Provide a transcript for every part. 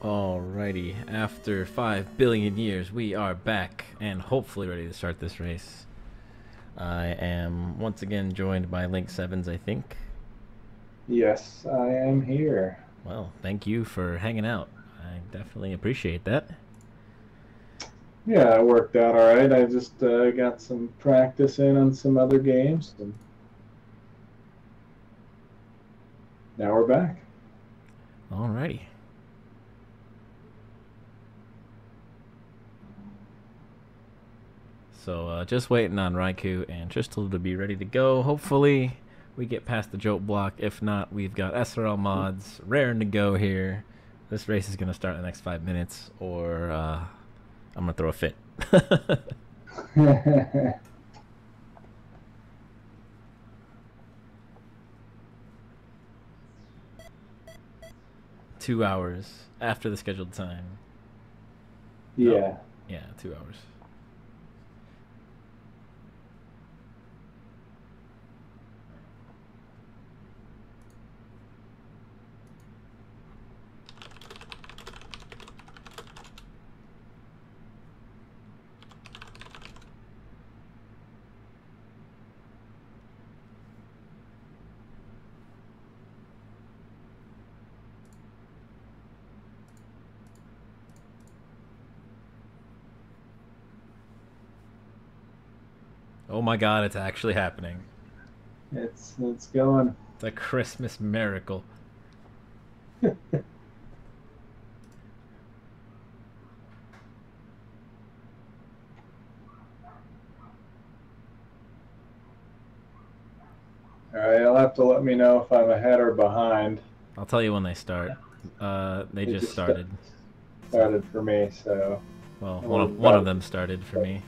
Alrighty, after 5 billion years, we are back and hopefully ready to start this race. I am once again joined by Link Sevens, I think. Yes, I am here. Well, thank you for hanging out. I definitely appreciate that. Yeah, it worked out all right. I just got some practice in on some other games, and now we're back. Alrighty. So just waiting on Raikou and Tristal to be ready to go. Hopefully we get past the joke block. If not, we've got SRL mods raring to go here. This race is going to start in the next 5 minutes, or I'm going to throw a fit. 2 hours after the scheduled time. Yeah. No. Yeah, 2 hours. Oh my god, it's actually happening. It's going. It's a Christmas miracle. All right, you'll have to let me know if I'm ahead or behind. I'll tell you when they start. They just started. Started for me, so. Well, one of them started for me.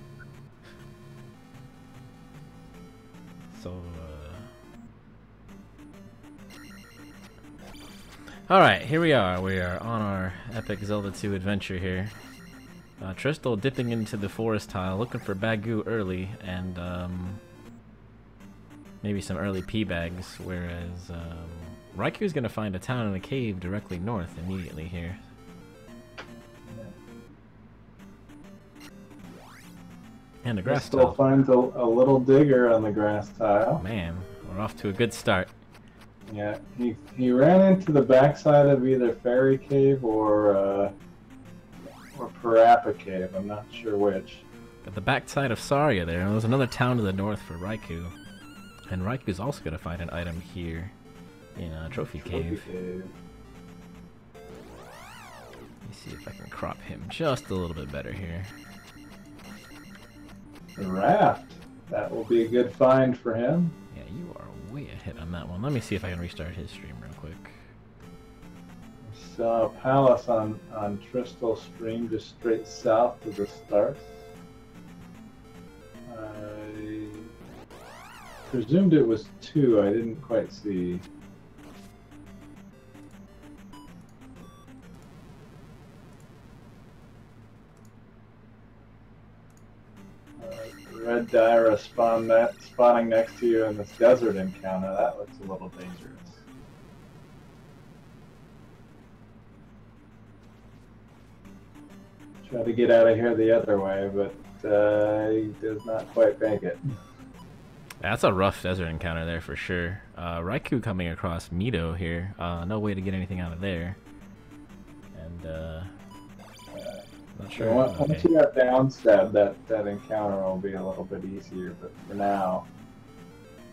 So, alright, here we are. We are on our epic Zelda 2 adventure here. Tristal dipping into the forest tile, looking for Bagu early, and maybe some early P-bags, whereas Raikou's going to find a town and a cave directly north immediately here. And a grass tile. Still finds a little digger on the grass tile. Man, we're off to a good start. Yeah, he ran into the backside of either Fairy Cave or Parappa Cave. I'm not sure which. Got the backside of Saria there. There's another town to the north for Raikou. And Raikou's also going to find an item here in Trophy Cave. Let me see if I can crop him just a little bit better here. The raft. That will be a good find for him. Yeah, you are way ahead on that one. Let me see if I can restart his stream real quick. So Palace on Tristal stream just straight south of the start. I presumed it was 2. I didn't quite see. Red Dyra spawning next to you in this desert encounter. That looks a little dangerous. Try to get out of here the other way, but he does not quite make it. That's a rough desert encounter there for sure. Raikou coming across Mido here. No way to get anything out of there. And not sure. Once you got downstab, that encounter will be a little bit easier, but for now,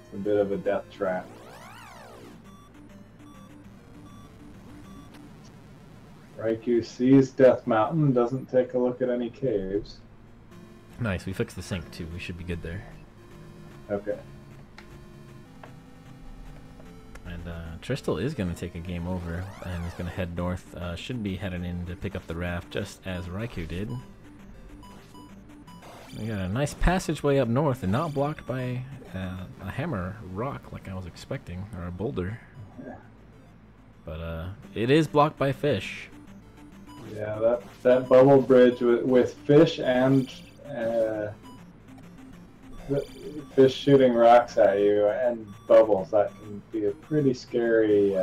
it's a bit of a death trap. Raikou sees Death Mountain, doesn't take a look at any caves. Nice, we fixed the sink too. We should be good there. Okay. And Tristal is going to take a game over and is going to head north. Should be heading in to pick up the raft just as Raikou did. We got a nice passageway up north and not blocked by a hammer rock like I was expecting, or a boulder. Yeah. But it is blocked by fish. Yeah, that bubble bridge with fish and fish shooting rocks at you and bubbles, that can be a pretty scary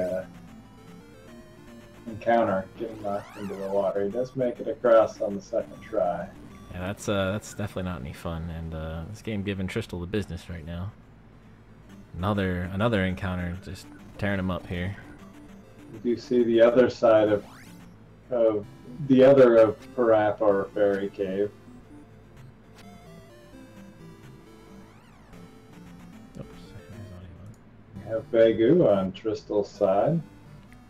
encounter getting knocked into the water. He does make it across on the second try. Yeah, that's definitely not any fun, and this game giving Tristal the business right now. Another encounter just tearing him up here. You do see the other side of Parappa or Fairy Cave. Oops, You have Bagoo on Tristal's side.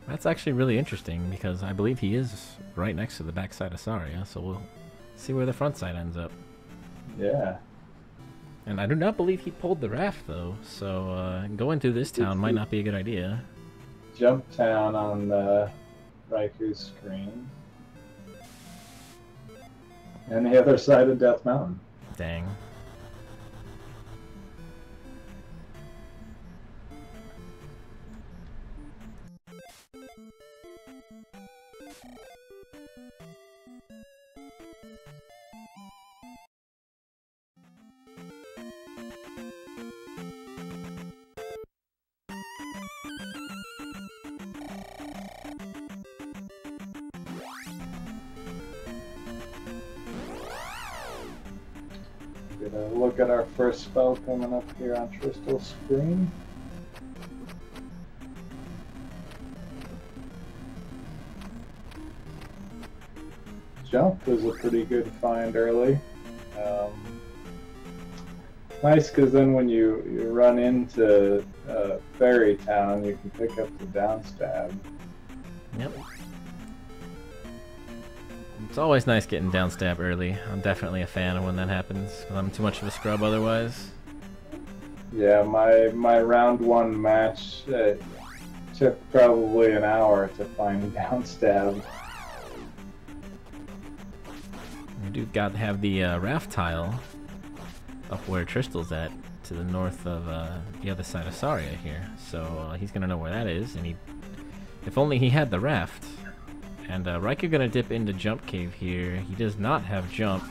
that's actually really interesting because I believe he is right next to the backside of Saria, so we'll see where the front side ends up. Yeah. And I do not believe he pulled the raft though, so going through this town might not be a good idea. Jump Town on the Raikou's screen. And the other side of Death Mountain. Dang. Get a look at our first spell coming up here on Tristal's screen. Jump is a pretty good find early. Nice because then when you run into Fairy Town, you can pick up the downstab. Yep. It's always nice getting downstab early. I'm definitely a fan of when that happens, because I'm too much of a scrub otherwise. Yeah, my round one match took probably an hour to find downstab. We do got to have the raft tile up where Tristal's at, to the north of the other side of Saria here. So he's gonna know where that is, and if only he had the raft. And Raikou gonna dip into Jump Cave here. He does not have Jump.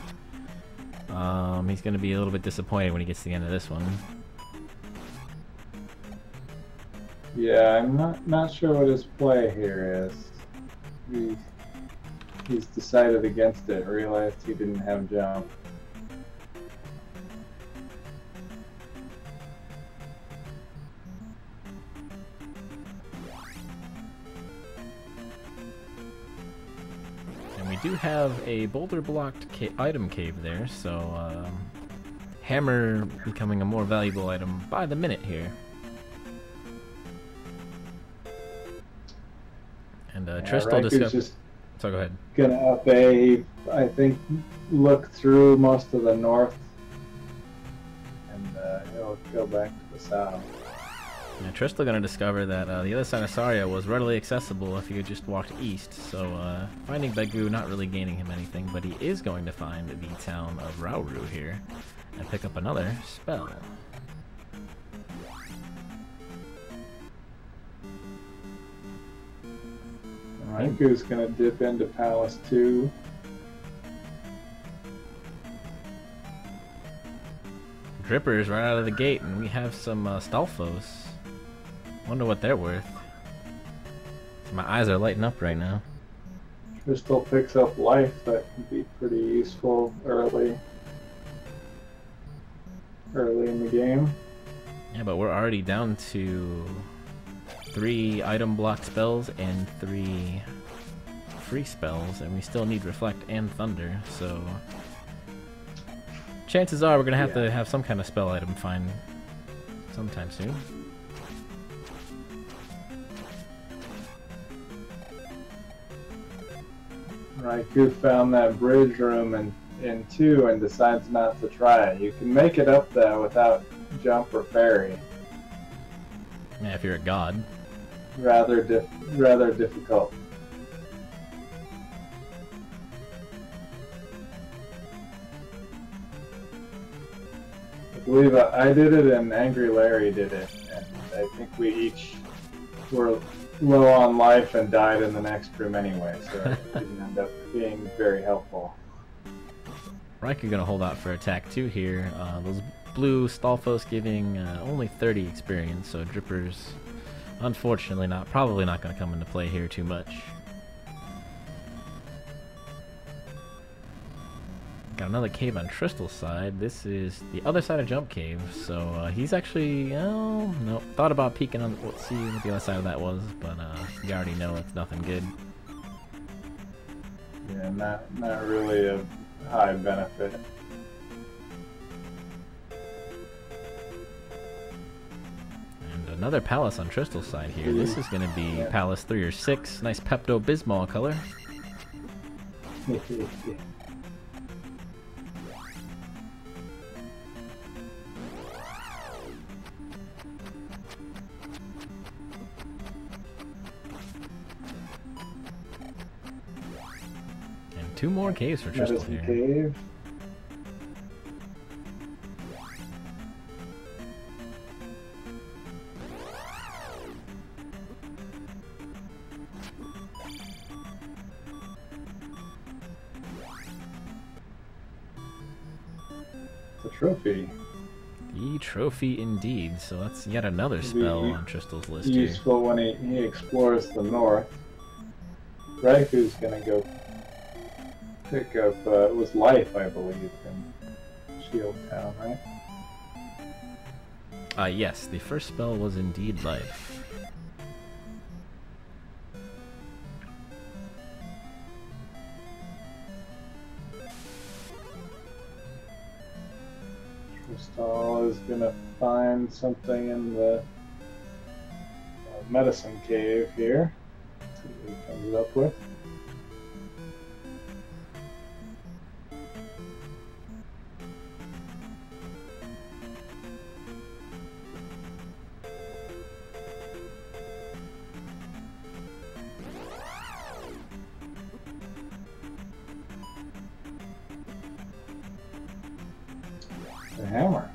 He's gonna be a little bit disappointed when he gets to the end of this one. Yeah, I'm not sure what his play here is. He's decided against it. Realized he didn't have Jump. We do have a boulder blocked item cave there, so hammer becoming a more valuable item by the minute here. And Tristal discovers. So go ahead. Gonna up a, I think, look through most of the north, and he'll go back to the south. Yeah, Tristal gonna discover that the other side of Saria was readily accessible if he had just walked east, so finding Bagoo not really gaining him anything, but he is going to find the town of Rauru here and pick up another spell. Raikou's gonna dip into Palace 2. Drippers right out of the gate, and we have some Stalfos. Wonder what they're worth. My eyes are lighting up right now. Tristal picks up life that can be pretty useful early in the game. Yeah, but we're already down to 3 item block spells and 3 free spells, and we still need Reflect and Thunder, so chances are we're gonna have to have some kind of spell item find sometime soon. Raikou found that bridge room in 2 and decides not to try it. You can make it up there without Jump or Fairy. Yeah, if you're a god. Rather difficult. I believe I did it and Angry Larry did it, and I think we each were low on life and died in the next room anyway, so it didn't end up being very helpful. Raikou gonna hold out for attack 2 here. Those blue Stalfos giving only 30 experience, so Drippers unfortunately probably not gonna come into play here too much. Got another cave on Tristal's side. This is the other side of Jump Cave, so he's actually, oh, no, thought about peeking on, let's see what the other side of that was, but you already know it's nothing good. Yeah, not really a high benefit. And another palace on Tristal's side here. This is going to be Palace 3 or 6. Nice Pepto-Bismol color. Two more caves for Tristal here. Cave. The trophy. The trophy indeed. So that's yet another spell on Tristal's list here. Useful when he explores the north. Raikou's gonna go pick up, it was Life, I believe, in Shield Town, right? Yes, the first spell was indeed Life. Crystal is gonna find something in the medicine cave here. Let's see what he comes up with. The hammer.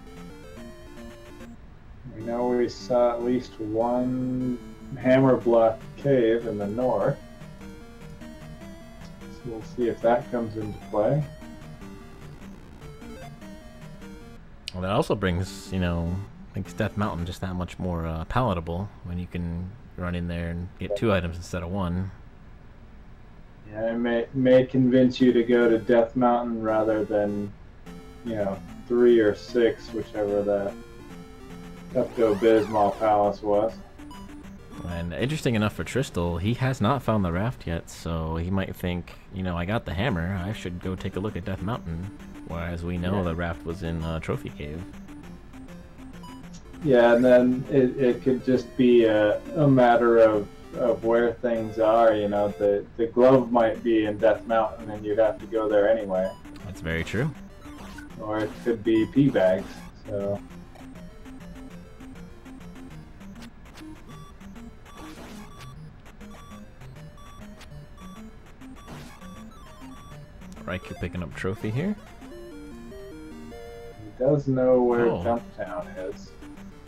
We know we saw at least one hammer block cave in the north. So we'll see if that comes into play. Well, that also brings, you know, makes Death Mountain just that much more palatable when you can run in there and get 2 items instead of 1. Yeah, it may convince you to go to Death Mountain rather than, you know, 3 or 6, whichever that Pepto-Bismol Palace was. And interesting enough for Tristal, he has not found the raft yet, so he might think, you know, I got the hammer, I should go take a look at Death Mountain. Whereas we know the raft was in Trophy Cave. Yeah, and then it could just be a matter of where things are, you know. The glove might be in Death Mountain and you'd have to go there anyway. That's very true. Or it could be pea bags, so... Raikou picking up trophy here. He does know where Jump Town is.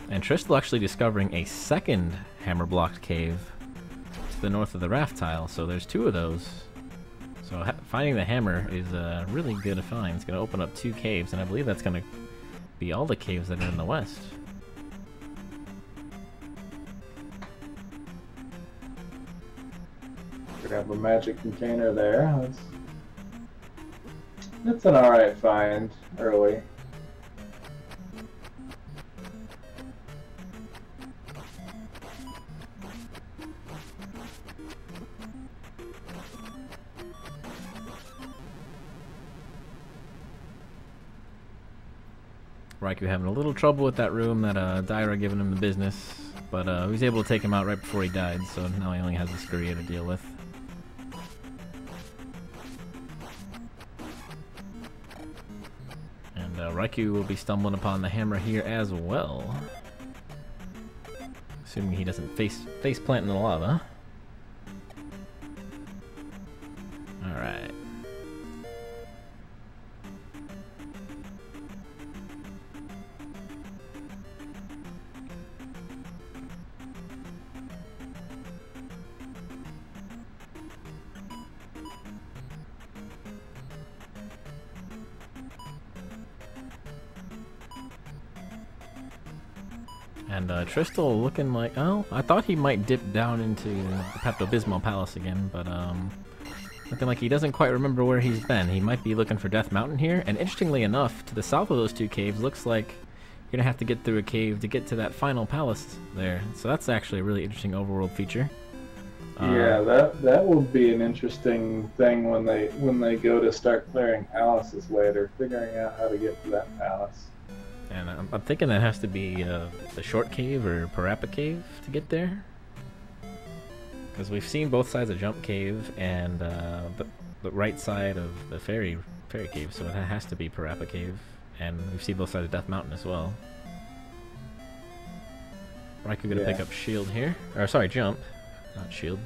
And Tristal actually discovering a second hammer-blocked cave to the north of the raft tile, so there's 2 of those. So finding the hammer is a really good find. It's going to open up 2 caves, and I believe that's going to be all the caves that are in the west. We have a magic container there. That's an alright find early. Raikou having a little trouble with that room that Daira giving him the business, but he was able to take him out right before he died, so now he only has the Scurria to deal with. And Raikou will be stumbling upon the hammer here as well. Assuming he doesn't face plant in the lava. Alright. And Tristal looking like, oh, I thought he might dip down into the Pepto-Bismol Palace again, but Looking like he doesn't quite remember where he's been. He might be looking for Death Mountain here. And interestingly enough, to the south of those two caves, looks like you're going to have to get through a cave to get to that final palace there. So that's actually a really interesting overworld feature. Yeah, that will be an interesting thing when they go to start clearing palaces later, figuring out how to get to that palace. And I'm thinking that has to be the short cave or Parappa cave to get there. Because we've seen both sides of Jump Cave and the right side of the Fairy Cave, so it has to be Parappa Cave. And we've seen both sides of Death Mountain as well. Raikou gonna pick up Shield here. Or sorry, Jump. Not Shield.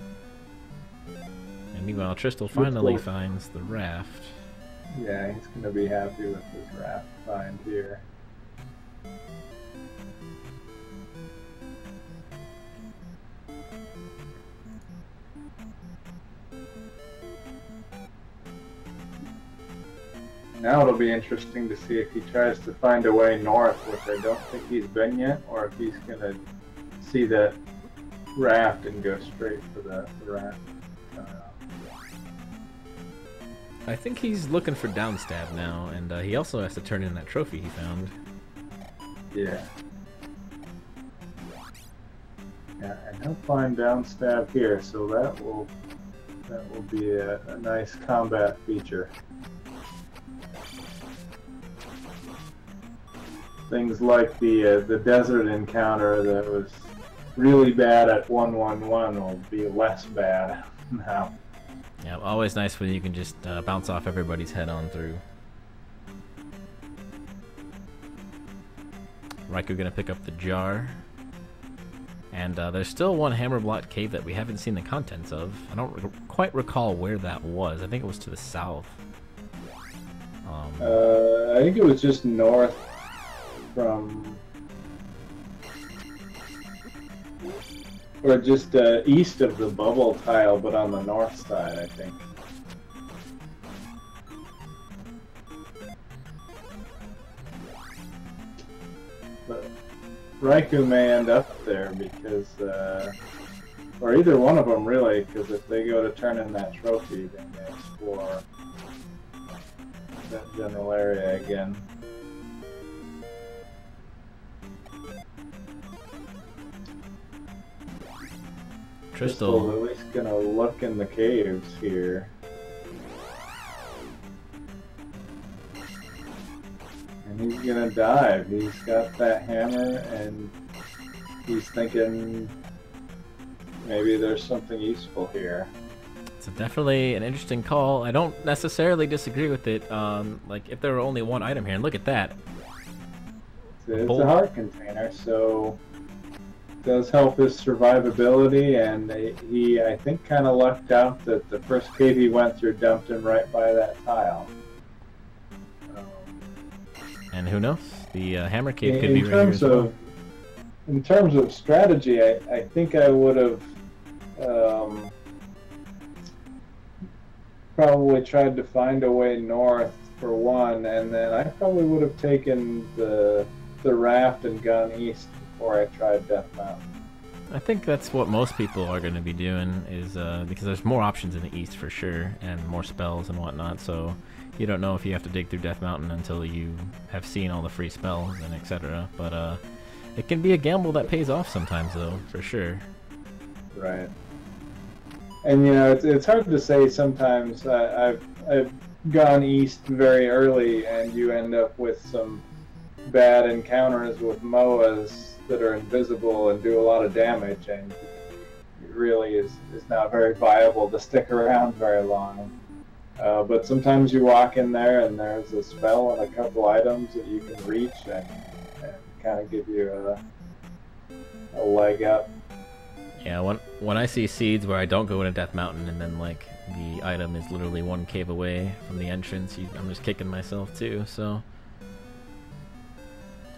And meanwhile, Tristal finally finds the raft. Yeah, he's going to be happy with his raft find here. Now it'll be interesting to see if he tries to find a way north, which I don't think he's been yet, or if he's going to see that raft and go straight for the raft. I think he's looking for Downstab now, and he also has to turn in that trophy he found. Yeah. Yeah, and he'll find Downstab here, so that will be a nice combat feature. Things like the desert encounter that was really bad at 1-1-1 will be less bad now. Yeah, always nice when you can just bounce off everybody's head on through. Raikou gonna pick up the jar. And there's still one hammer-blocked cave that we haven't seen the contents of. I don't quite recall where that was. I think it was to the south. I think it was just north from... Or just east of the bubble tile, but on the north side, I think. But Raikou may end up there because, or either one of them really, because if they go to turn in that trophy, they may explore that general area again. Tristal's at least gonna look in the caves here. And he's gonna dive. He's got that hammer and he's thinking maybe there's something useful here. It's definitely an interesting call. I don't necessarily disagree with it. Like if there were only one item here, and look at that. It's a heart container, so does help his survivability, and he I think kind of lucked out that the first cave he went through dumped him right by that tile. And who knows? The hammer cave could be right here as well. In terms of strategy, I think I would have probably tried to find a way north for one, and then I probably would have taken the raft and gone east before I tried Death Mountain. I think that's what most people are going to be doing, is because there's more options in the east for sure, and more spells and whatnot, so you don't know if you have to dig through Death Mountain until you have seen all the free spells and etc. But it can be a gamble that pays off sometimes, though, for sure. Right. And you know, it's hard to say sometimes. I've gone east very early, and you end up with some bad encounters with MOAs that are invisible and do a lot of damage, and it really is not very viable to stick around very long. But sometimes you walk in there and there's a spell and a couple items that you can reach and kind of give you a leg up. Yeah, when I see seeds where I don't go into Death Mountain and then like the item is literally one cave away from the entrance, I'm just kicking myself too, so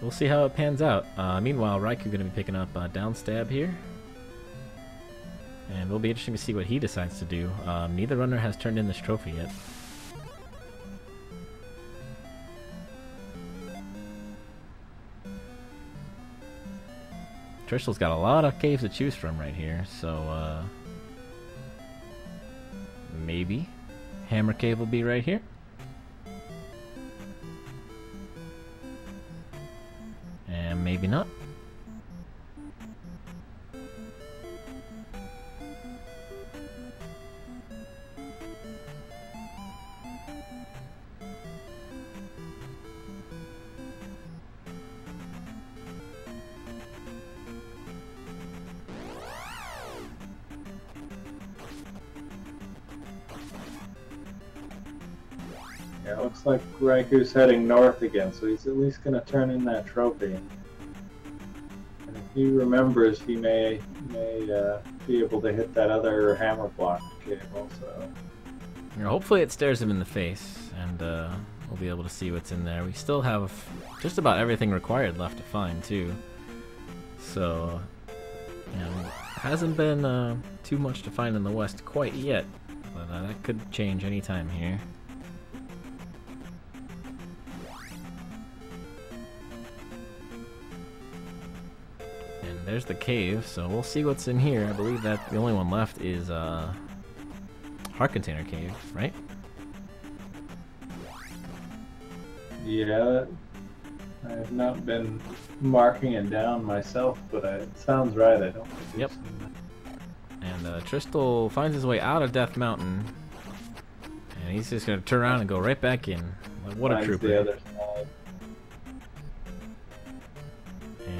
we'll see how it pans out. Meanwhile, Raikou going to be picking up Downstab here. And it'll be interesting to see what he decides to do. Neither runner has turned in this trophy yet. Tristal's got a lot of caves to choose from right here, so maybe. Hammer Cave will be right here. And maybe not. Yeah, it looks like Raikou's heading north again, so he's at least going to turn in that trophy. And if he remembers, he may be able to hit that other hammer block cave also. You know, hopefully it stares him in the face, and we'll be able to see what's in there. We still have just about everything required left to find, too. So, you know, hasn't been too much to find in the west quite yet, but that could change any time here. There's the cave, so we'll see what's in here. I believe that the only one left is Heart Container Cave, right? Yeah, I have not been marking it down myself, but it sounds right. I don't think Yep. And Tristal finds his way out of Death Mountain, and he's just gonna turn around and go right back in. Like, what a trooper! The other side.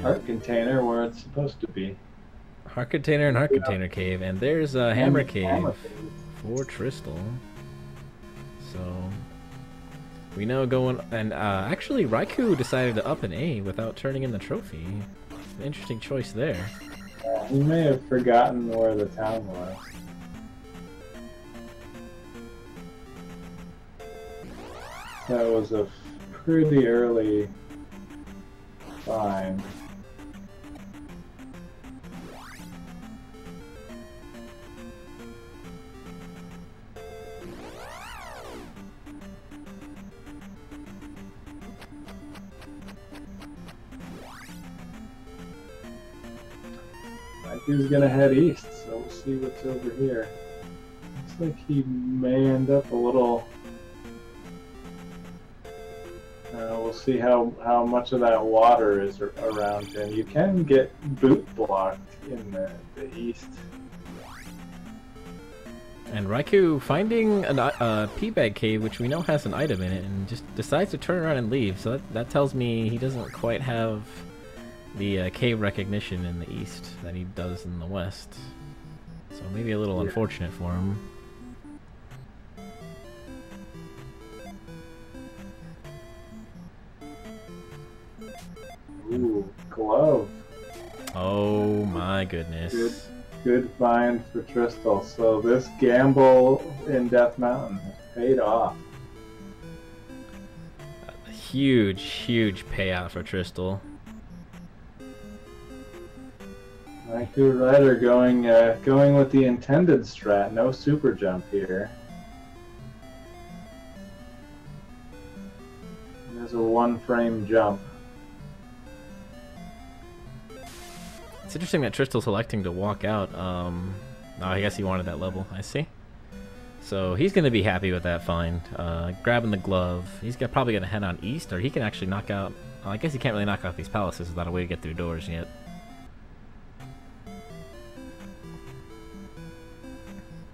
Heart Container where it's supposed to be. Heart Container and Heart Container Cave, and there's a Hammer Cave for Tristal. So we know going, and actually Raikou decided to up an A without turning in the trophy. An interesting choice there. He may have forgotten where the town was. That was a pretty early find. He was gonna head east, so we'll see what's over here. Looks like he may end up a little. We'll see how much of that water is around him. You can get boot blocked in the east. And Raikou finding a pea bag cave, which we know has an item in it, and just decides to turn around and leave. So that tells me he doesn't quite have the cave recognition in the east that he does in the west. So maybe a little unfortunate for him. Ooh, glove. Oh my goodness. Good find for Tristal. So this gamble in Death Mountain has paid off. A huge payout for Tristal. RaikouRider going with the intended strat, no super jump here. There's a 1-frame jump. It's interesting that Tristal's electing to walk out. Oh, I guess he wanted that level. I see. So he's going to be happy with that find. Grabbing the glove. He's probably going to head on east, or he can actually knock out... I guess he can't really knock out these palaces without a way to get through doors yet.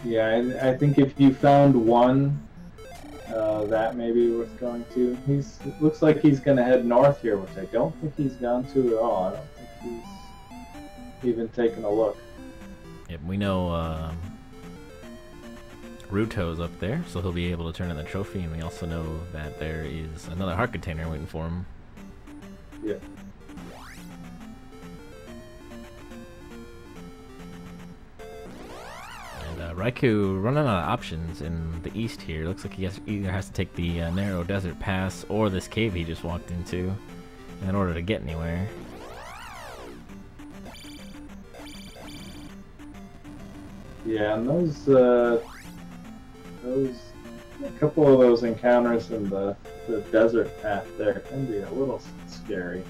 Yeah, I think if you found one, that may be worth going to. It looks like he's going to head north here, which I don't think he's gone to at all. I don't think he's even taken a look. Yep, we know Ruto's up there, so he'll be able to turn in the trophy, and we also know that there is another heart container waiting for him. Yeah. Raikou running out of options in the east here. Looks like he either has to take the narrow desert pass or this cave he just walked into in order to get anywhere. Yeah, and a couple of those encounters in the desert path there can be a little scary.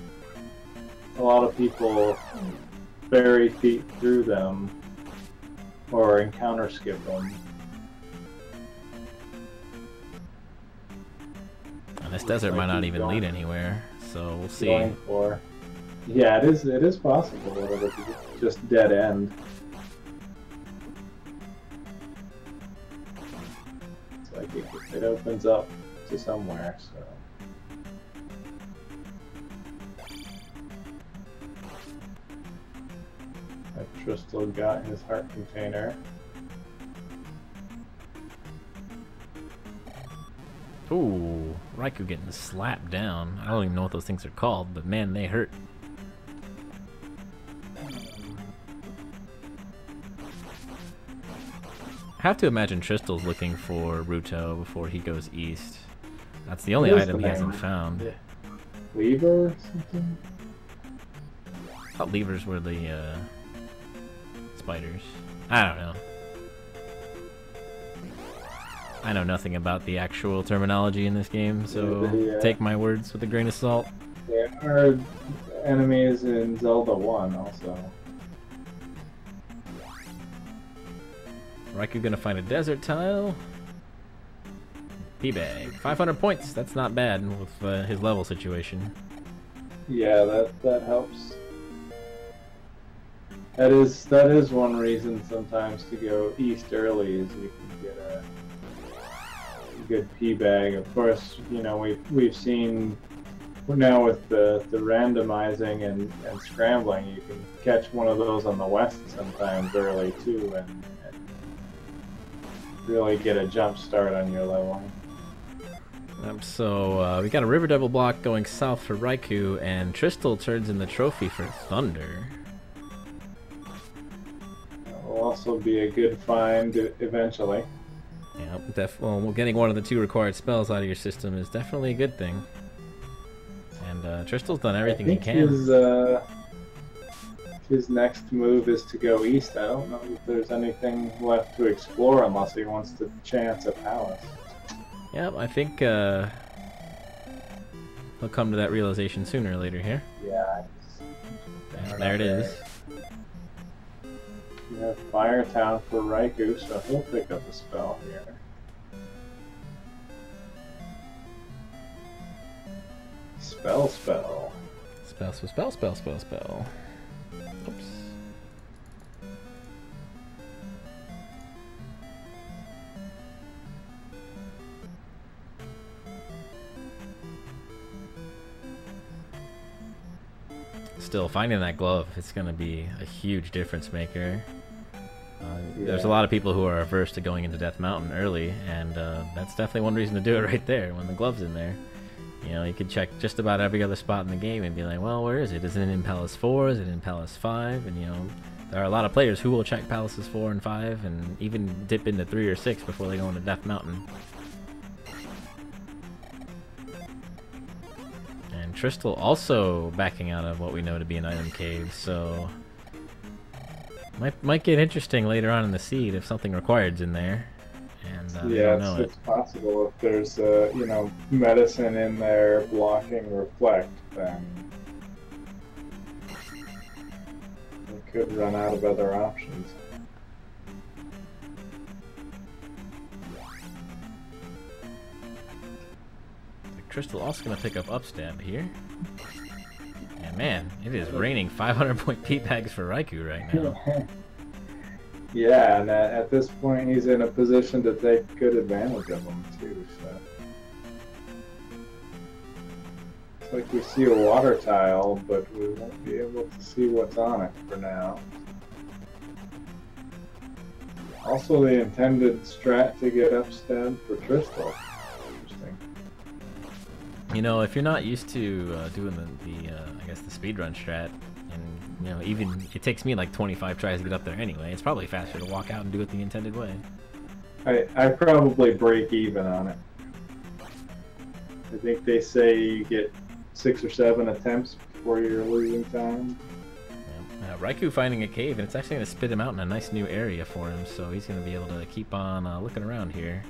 A lot of people bury feet through them or encounter skip them. And this desert might not even lead anywhere, so we'll see. Going for. Yeah, it is possible that it could just dead end. It's like it opens up to somewhere, so. Tristal got his heart container. Ooh, Raikou getting slapped down. I don't even know what those things are called, but man, they hurt. I have to imagine Tristal's looking for Ruto before he goes east. That's the only item he hasn't found. Yeah. Lever or something? I thought levers were the spiders. I don't know. I know nothing about the actual terminology in this game, so take my words with a grain of salt. There are enemies in Zelda 1 also. Raikou gonna find a desert tile. P-bag. 500 points. That's not bad with his level situation. Yeah, that helps. That is one reason sometimes to go east early, is you can get a good P-bag. Of course, you know, we've seen now with the randomizing and scrambling, you can catch one of those on the west sometimes early too, and really get a jump start on your level. So we got a River Devil block going south for Raikou, and Tristal turns in the trophy for Thunder. That will also be a good find eventually. Yeah, well, getting one of the 2 required spells out of your system is definitely a good thing. And Tristal's done everything he can. His next move is to go east. I don't know if there's anything left to explore unless he wants to chance a palace. Yep, I think he'll come to that realization sooner or later here. Yeah. There it is. You have Fire Town for Raikou, so he'll pick up a spell here. Spell. Spell. Oops. Still, finding that glove, it's going to be a huge difference maker. There's a lot of people who are averse to going into Death Mountain early, and that's definitely one reason to do it right there, when the glove's in there. You know, you could check just about every other spot in the game and be like, well, where is it? Is it in Palace 4? Is it in Palace 5? And, you know, there are a lot of players who will check Palaces 4 and 5 and even dip into 3 or 6 before they go into Death Mountain. And Tristal also backing out of what we know to be an item cave, so might get interesting later on in the seed if something required's in there. And yeah, it's possible if there's you know, medicine in there blocking reflect, then we could run out of other options. Tristal also going to pick up Upstab here. And man, it is raining 500-point P-bags for Raikou right now. Yeah, and at this point he's in a position to take good advantage of them too, so. It's like we see a water tile, but we won't be able to see what's on it for now. Also the intended strat to get Upstab for Tristal. Interesting. You know, if you're not used to doing the I guess the speedrun strat, and you know, even it takes me like 25 tries to get up there anyway, it's probably faster to walk out and do it the intended way. I probably break even on it. I think they say you get 6 or 7 attempts before you're losing time. Yeah. Raikou finding a cave, and it's actually going to spit him out in a nice new area for him, so he's going to be able to keep on looking around here.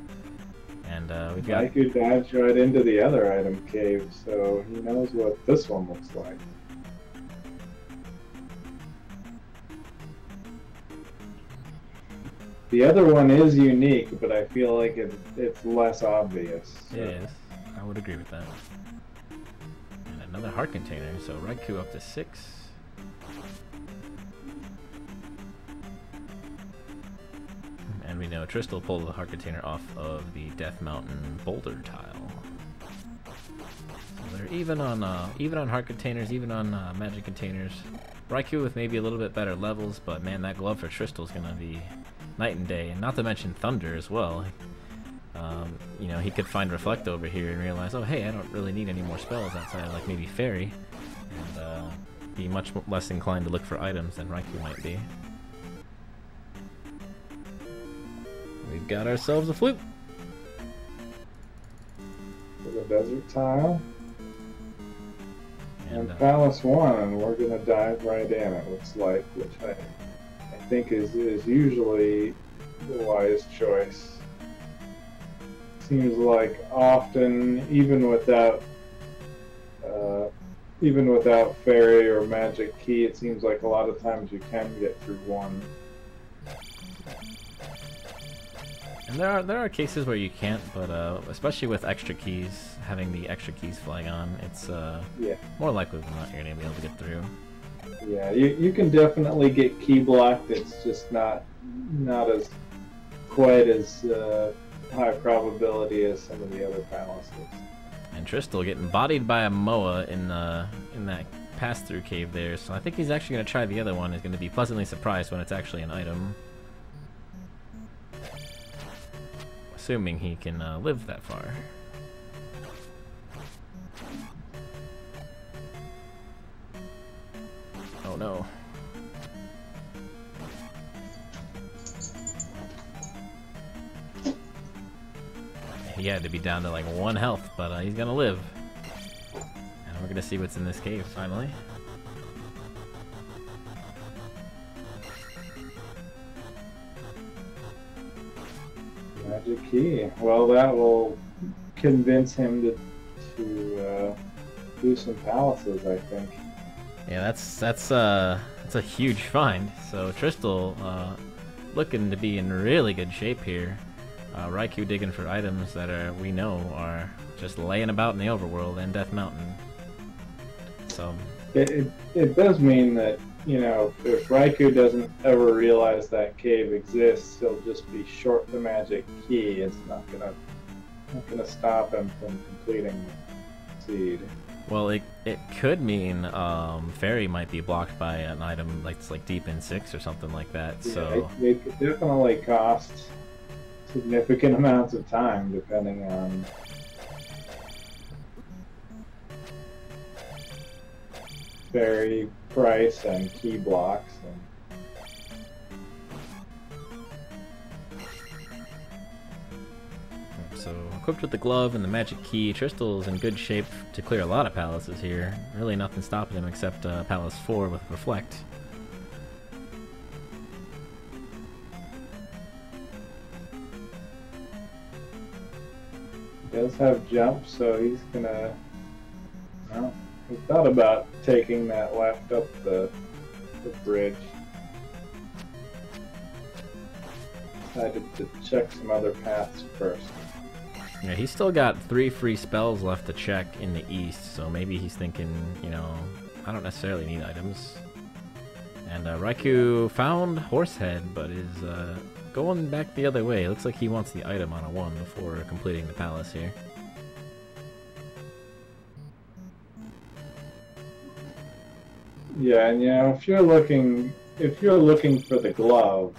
And we've got... Raikou dives right into the other item cave, so he knows what this one looks like. The other one is unique, but I feel like it's less obvious. So. It is. I would agree with that. And another heart container, so Raikou up to 6. And we know Tristal pulled the heart container off of the Death Mountain boulder tile. So they're even on heart containers, even on magic containers. Raikou with maybe a little bit better levels, but man, that glove for Tristal is gonna be night and day, and not to mention Thunder as well. You know, he could find Reflect over here and realize, oh hey, I don't really need any more spells outside of like maybe Fairy, and be much less inclined to look for items than Raikou might be. We've got ourselves a flute. For the desert tile. And Palace 1, and we're going to dive right in, it looks like, which I think is usually the wise choice. Seems like often, even without Fairy or Magic Key, it seems like a lot of times you can get through one. And there are cases where you can't, but especially with extra keys, having the extra keys flying on, it's more likely than not you're gonna be able to get through. Yeah, you can definitely get key blocked. It's just not as quite as high probability as some of the other palaces. And Tristal getting bodied by a Moa in that pass-through cave there, so I think he's actually gonna try the other one. He's gonna be pleasantly surprised when it's actually an item. Assuming he can live that far. Oh no. He had to be down to like 1 health, but he's gonna live. And we're gonna see what's in this cave finally. Magic Key. Well, that will convince him to do some palaces, I think. Yeah, that's a huge find. So Tristal looking to be in really good shape here. Raikou digging for items that we know are just laying about in the overworld and Death Mountain. So it does mean that, you know, if Raikou doesn't ever realize that cave exists, he'll just be short the Magic Key. It's not gonna stop him from completing the seed. Well, it could mean Fairy might be blocked by an item that's like deep in 6 or something like that. Yeah, So it could definitely cost significant amounts of time, depending on Fairy price and key blocks. So equipped with the glove and the Magic Key, Tristal's in good shape to clear a lot of palaces here. Really nothing stopping him except Palace 4 with Reflect. He does have jump, so he's gonna... Well, he thought about taking that left up the bridge. Decided to check some other paths first. Yeah, he's still got 3 free spells left to check in the east, so maybe he's thinking, you know, I don't necessarily need items. And Raikou found Horsehead, but is going back the other way. It looks like he wants the item on a 1 before completing the palace here. Yeah, and you know, if you're looking for the glove,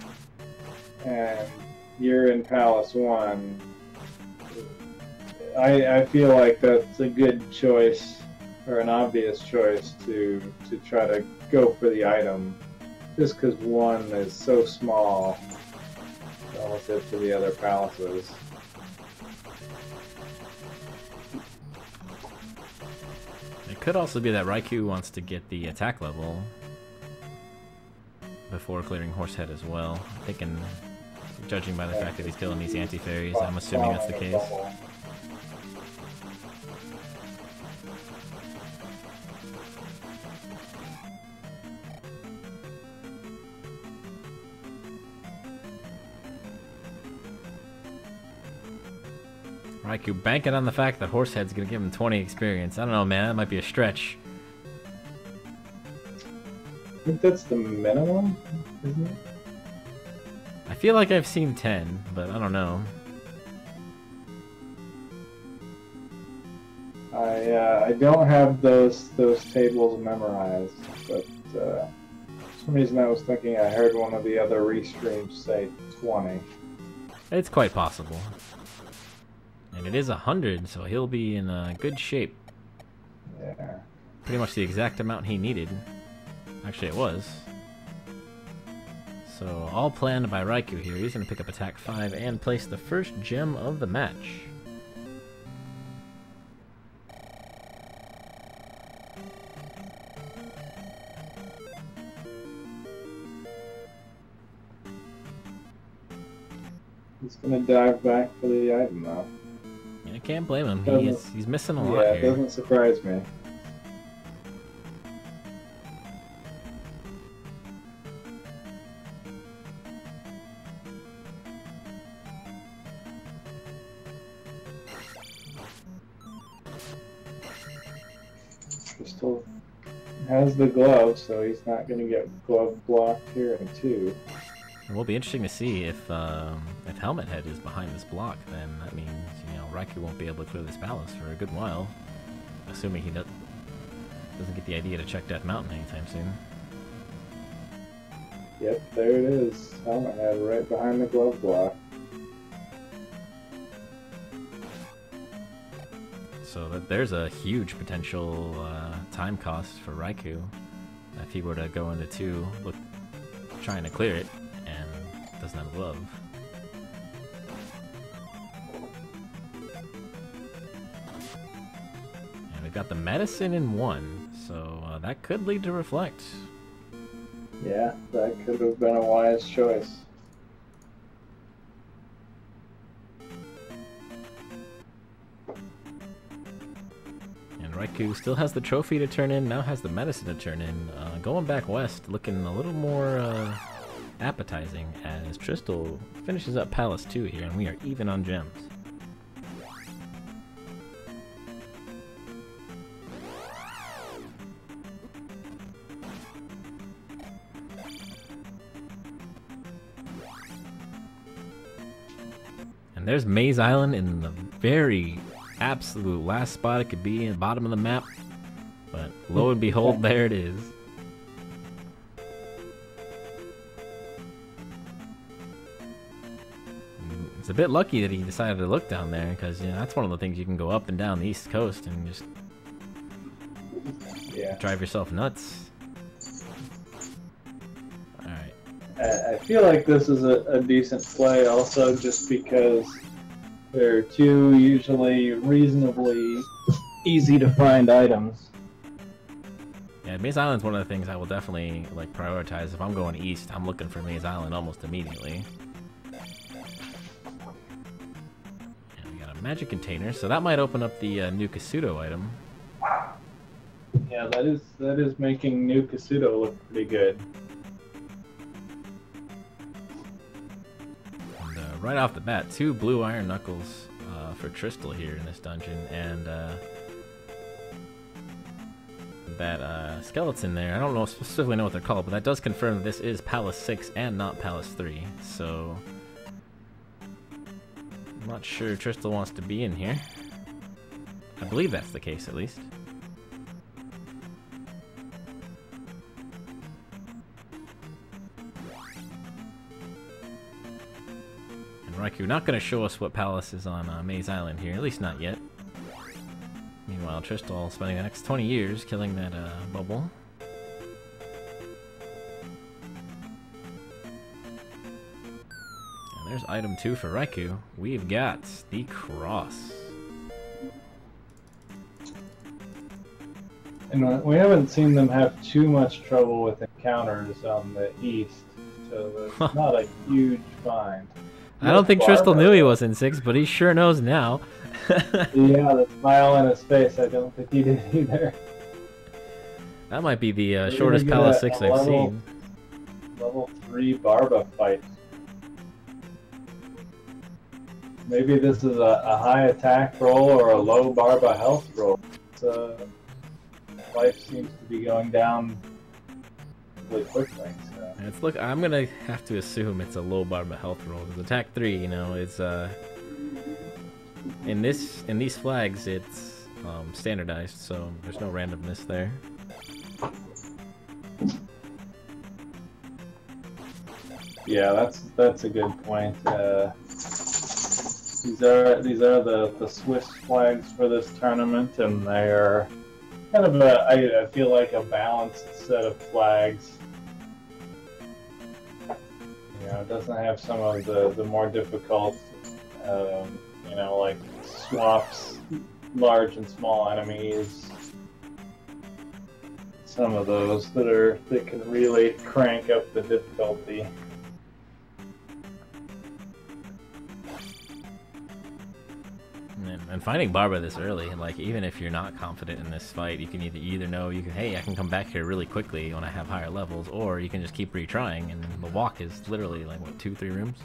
and you're in Palace 1, I feel like that's a good choice, or an obvious choice, to try to go for the item, just because 1 is so small relative to the other palaces. It could also be that Raikou wants to get the attack level before clearing Horsehead as well. I'm thinking, judging by the fact that he's killing these anti-fairies, I'm assuming that's the case. Raikou banking on the fact that Horsehead's gonna give him 20 experience. I don't know, man. That might be a stretch. I think that's the minimum, isn't it? I feel like I've seen 10, but I don't know. I don't have those tables memorized, but for some reason I was thinking I heard one of the other restreams say 20. It's quite possible. And it is 100, so he'll be in good shape. Yeah. Pretty much the exact amount he needed. Actually, it was. So, all planned by Raikou here. He's going to pick up attack 5 and place the first gem of the match. He's going to dive back for the item, though. I can't blame him. He's missing a lot here. Yeah, here. it doesn't surprise me. Crystal has the glove, so he's not going to get glove blocked here in 2. It will be interesting to see if Helmet Head is behind this block. Then that means Raikou won't be able to clear this palace for a good while, assuming he doesn't get the idea to check Death Mountain anytime soon. Yep, there it is. Helmet Head right behind the glove block. So there's a huge potential time cost for Raikou if he were to go into 2, trying to clear it, and doesn't have a glove. And we've got the medicine in 1, so that could lead to Reflect. Yeah, that could have been a wise choice. Raikou still has the trophy to turn in, now has the medicine to turn in. Going back west, looking a little more appetizing as Tristal finishes up Palace 2 here, and we are even on gems. And there's Maze Island in the very absolute last spot it could be in the bottom of the map, but lo and behold, there it is. It's a bit lucky that he decided to look down there, because that's one of the things you can go up and down the East Coast and just drive yourself nuts. Alright. I feel like this is a decent play also, just because they're 2 usually reasonably easy to find items. Yeah, Maze Island's one of the things I will definitely prioritize. If I'm going east, I'm looking for Maze Island almost immediately. And we got a magic container, so that might open up the new Kasuto item. Yeah, that is making new Kasuto look pretty good. Right off the bat, 2 blue iron knuckles for Tristal here in this dungeon, and that skeleton there, I don't specifically know what they're called, but that does confirm that this is Palace 6 and not Palace 3, so I'm not sure Tristal wants to be in here. I believe that's the case, at least. Raikou not going to show us what palace is on Maze Island here, at least not yet. Meanwhile, Tristal spending the next 20 years killing that bubble. And there's item 2 for Raikou. We've got the cross. And we haven't seen them have too much trouble with encounters on the east, so it's not a huge find. I don't think Tristal knew he was in 6, but he sure knows now. Yeah, the smile on his face, I don't think he did either. That might be the shortest Palace 6 I've seen. Level 3 Barba fight. maybe this is a high attack roll or a low Barba health roll. Life seems to be going down really quickly. So. I'm gonna have to assume it's a low Barba health roll because attack 3, you know, it's in these flags it's standardized, so there's no randomness there. Yeah, that's a good point. These are the Swiss flags for this tournament, and they're kind of I feel like a balanced set of flags. You know, it doesn't have some of the more difficult, you know, like swaps, large and small enemies. Some of those that can really crank up the difficulty. And finding Barba this early, like even if you're not confident in this fight, you can either know hey, I can come back here really quickly when I have higher levels, or you can just keep retrying, and the walk is literally like what, 2-3 rooms.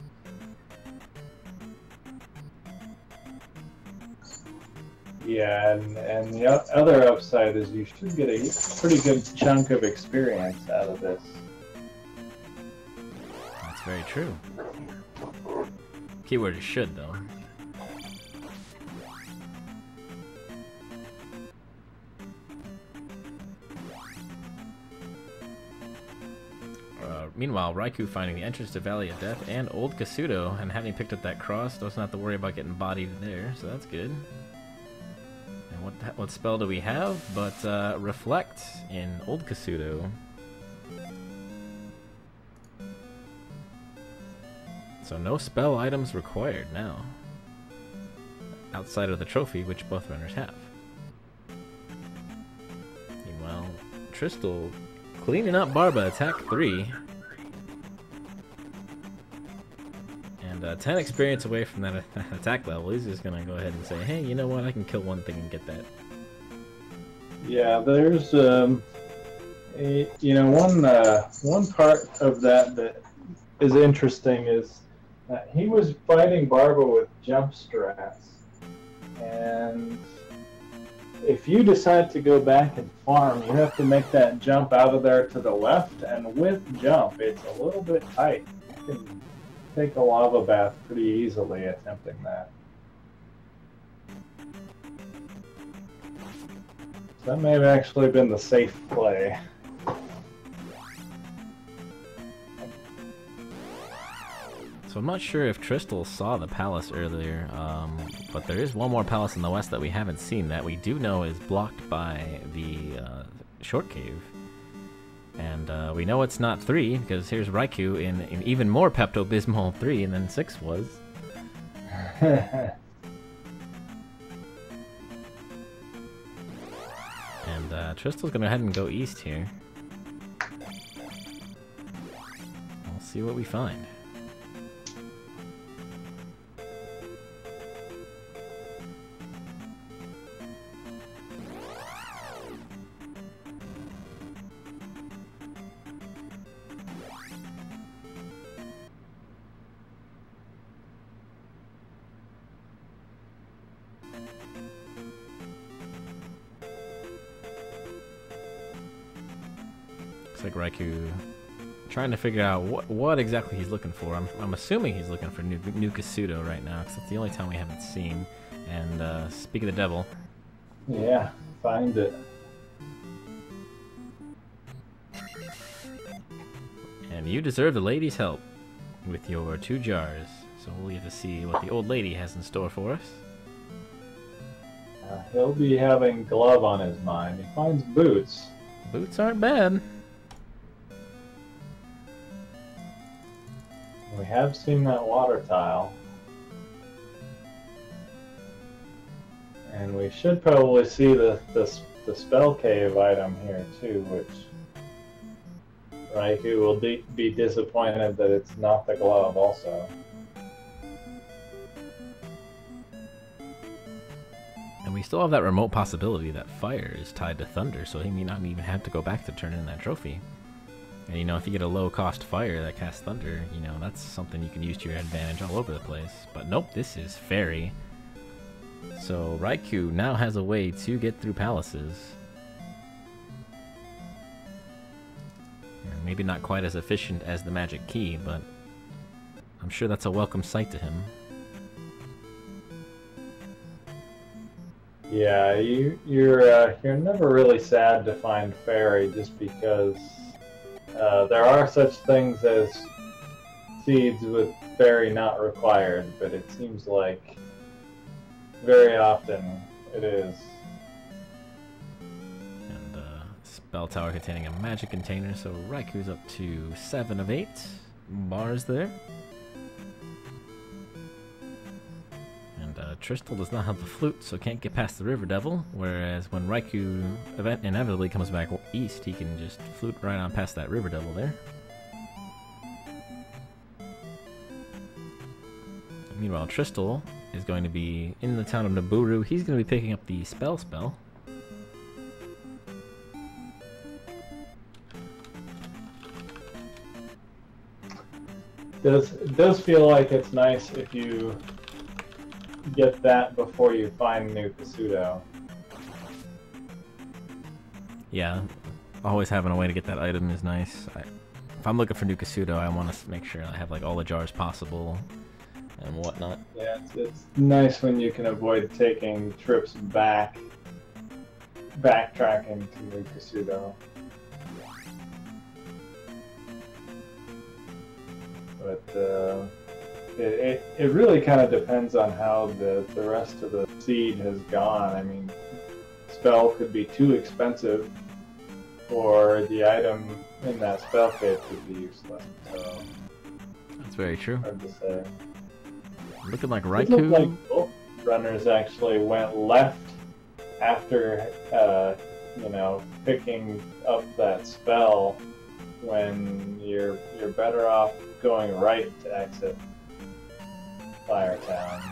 Yeah, and the other upside is you should get a pretty good chunk of experience out of this. That's very true. Keyword is should, though. Meanwhile, Raikou finding the entrance to Valley of Death and Old Kasuto, and having picked up that cross, doesn't have to worry about getting bodied there, so that's good. And what spell do we have but Reflect in Old Kasuto? So no spell items required now, outside of the trophy, which both runners have. Meanwhile, Tristal cleaning up Barba, attack 3. And 10 experience away from that attack level. He's just gonna go ahead and say, hey, you know what, I can kill one thing and get that. Yeah, there's you know, one part of that is interesting is that he was fighting Barba with jump strats, and if you decide to go back and farm, you have to make that jump out of there to the left, and with jump, it's a little bit tight. You can take a lava bath pretty easily attempting that. That may have actually been the safe play. So I'm not sure if Tristal saw the palace earlier, but there is one more palace in the west that we haven't seen that we do know is blocked by the short cave. And we know it's not 3, because here's Raikou in even more Pepto-Bismol 3 than 6 was. And Tristal's gonna go ahead and go east here. We'll see what we find. Looks like Raikou trying to figure out what exactly he's looking for. I'm assuming he's looking for new Kasuto right now, because that's the only time we haven't seen. And speak of the devil. Yeah, find it. And you deserve the lady's help with your 2 jars. So we'll get to see what the old lady has in store for us. He'll be having glove on his mind. He finds boots. Boots aren't bad. We have seen that water tile. And we should probably see the spell cave item here too, which Raikou will be disappointed that it's not the glove also. And we still have that remote possibility that fire is tied to thunder, so he may not even have to go back to turn in that trophy. And you know, if you get a low cost fire that casts thunder, you know, that's something you can use to your advantage all over the place. But nope, this is fairy. So Raikou now has a way to get through palaces. And maybe not quite as efficient as the magic key, but I'm sure that's a welcome sight to him. Yeah, you're never really sad to find fairy just because there are such things as seeds with fairy not required, but it seems like very often it is. And spell tower containing a magic container, so Raikou's up to 7 of 8 bars there. Tristal does not have the flute, so can't get past the River Devil, whereas when Raikou inevitably comes back east, he can just flute right on past that River Devil there. Meanwhile, Tristal is going to be in the town of Naburu. He's going to be picking up the spell. It does feel like it's nice if you get that before you find New Kasuto. Yeah, always having a way to get that item is nice. If I'm looking for New Kasuto, I want to make sure I have like all the jars possible and whatnot. Yeah, it's nice when you can avoid taking trips backtracking to New Kasuto. But it really kind of depends on how the rest of the seed has gone. I mean, spell could be too expensive, or the item in that spell cave could be useless. So that's very true. Hard to say. Looking like It Raikou. looked like both runners actually went left after, you know, picking up that spell, when you're better off going right to exit Fire Town.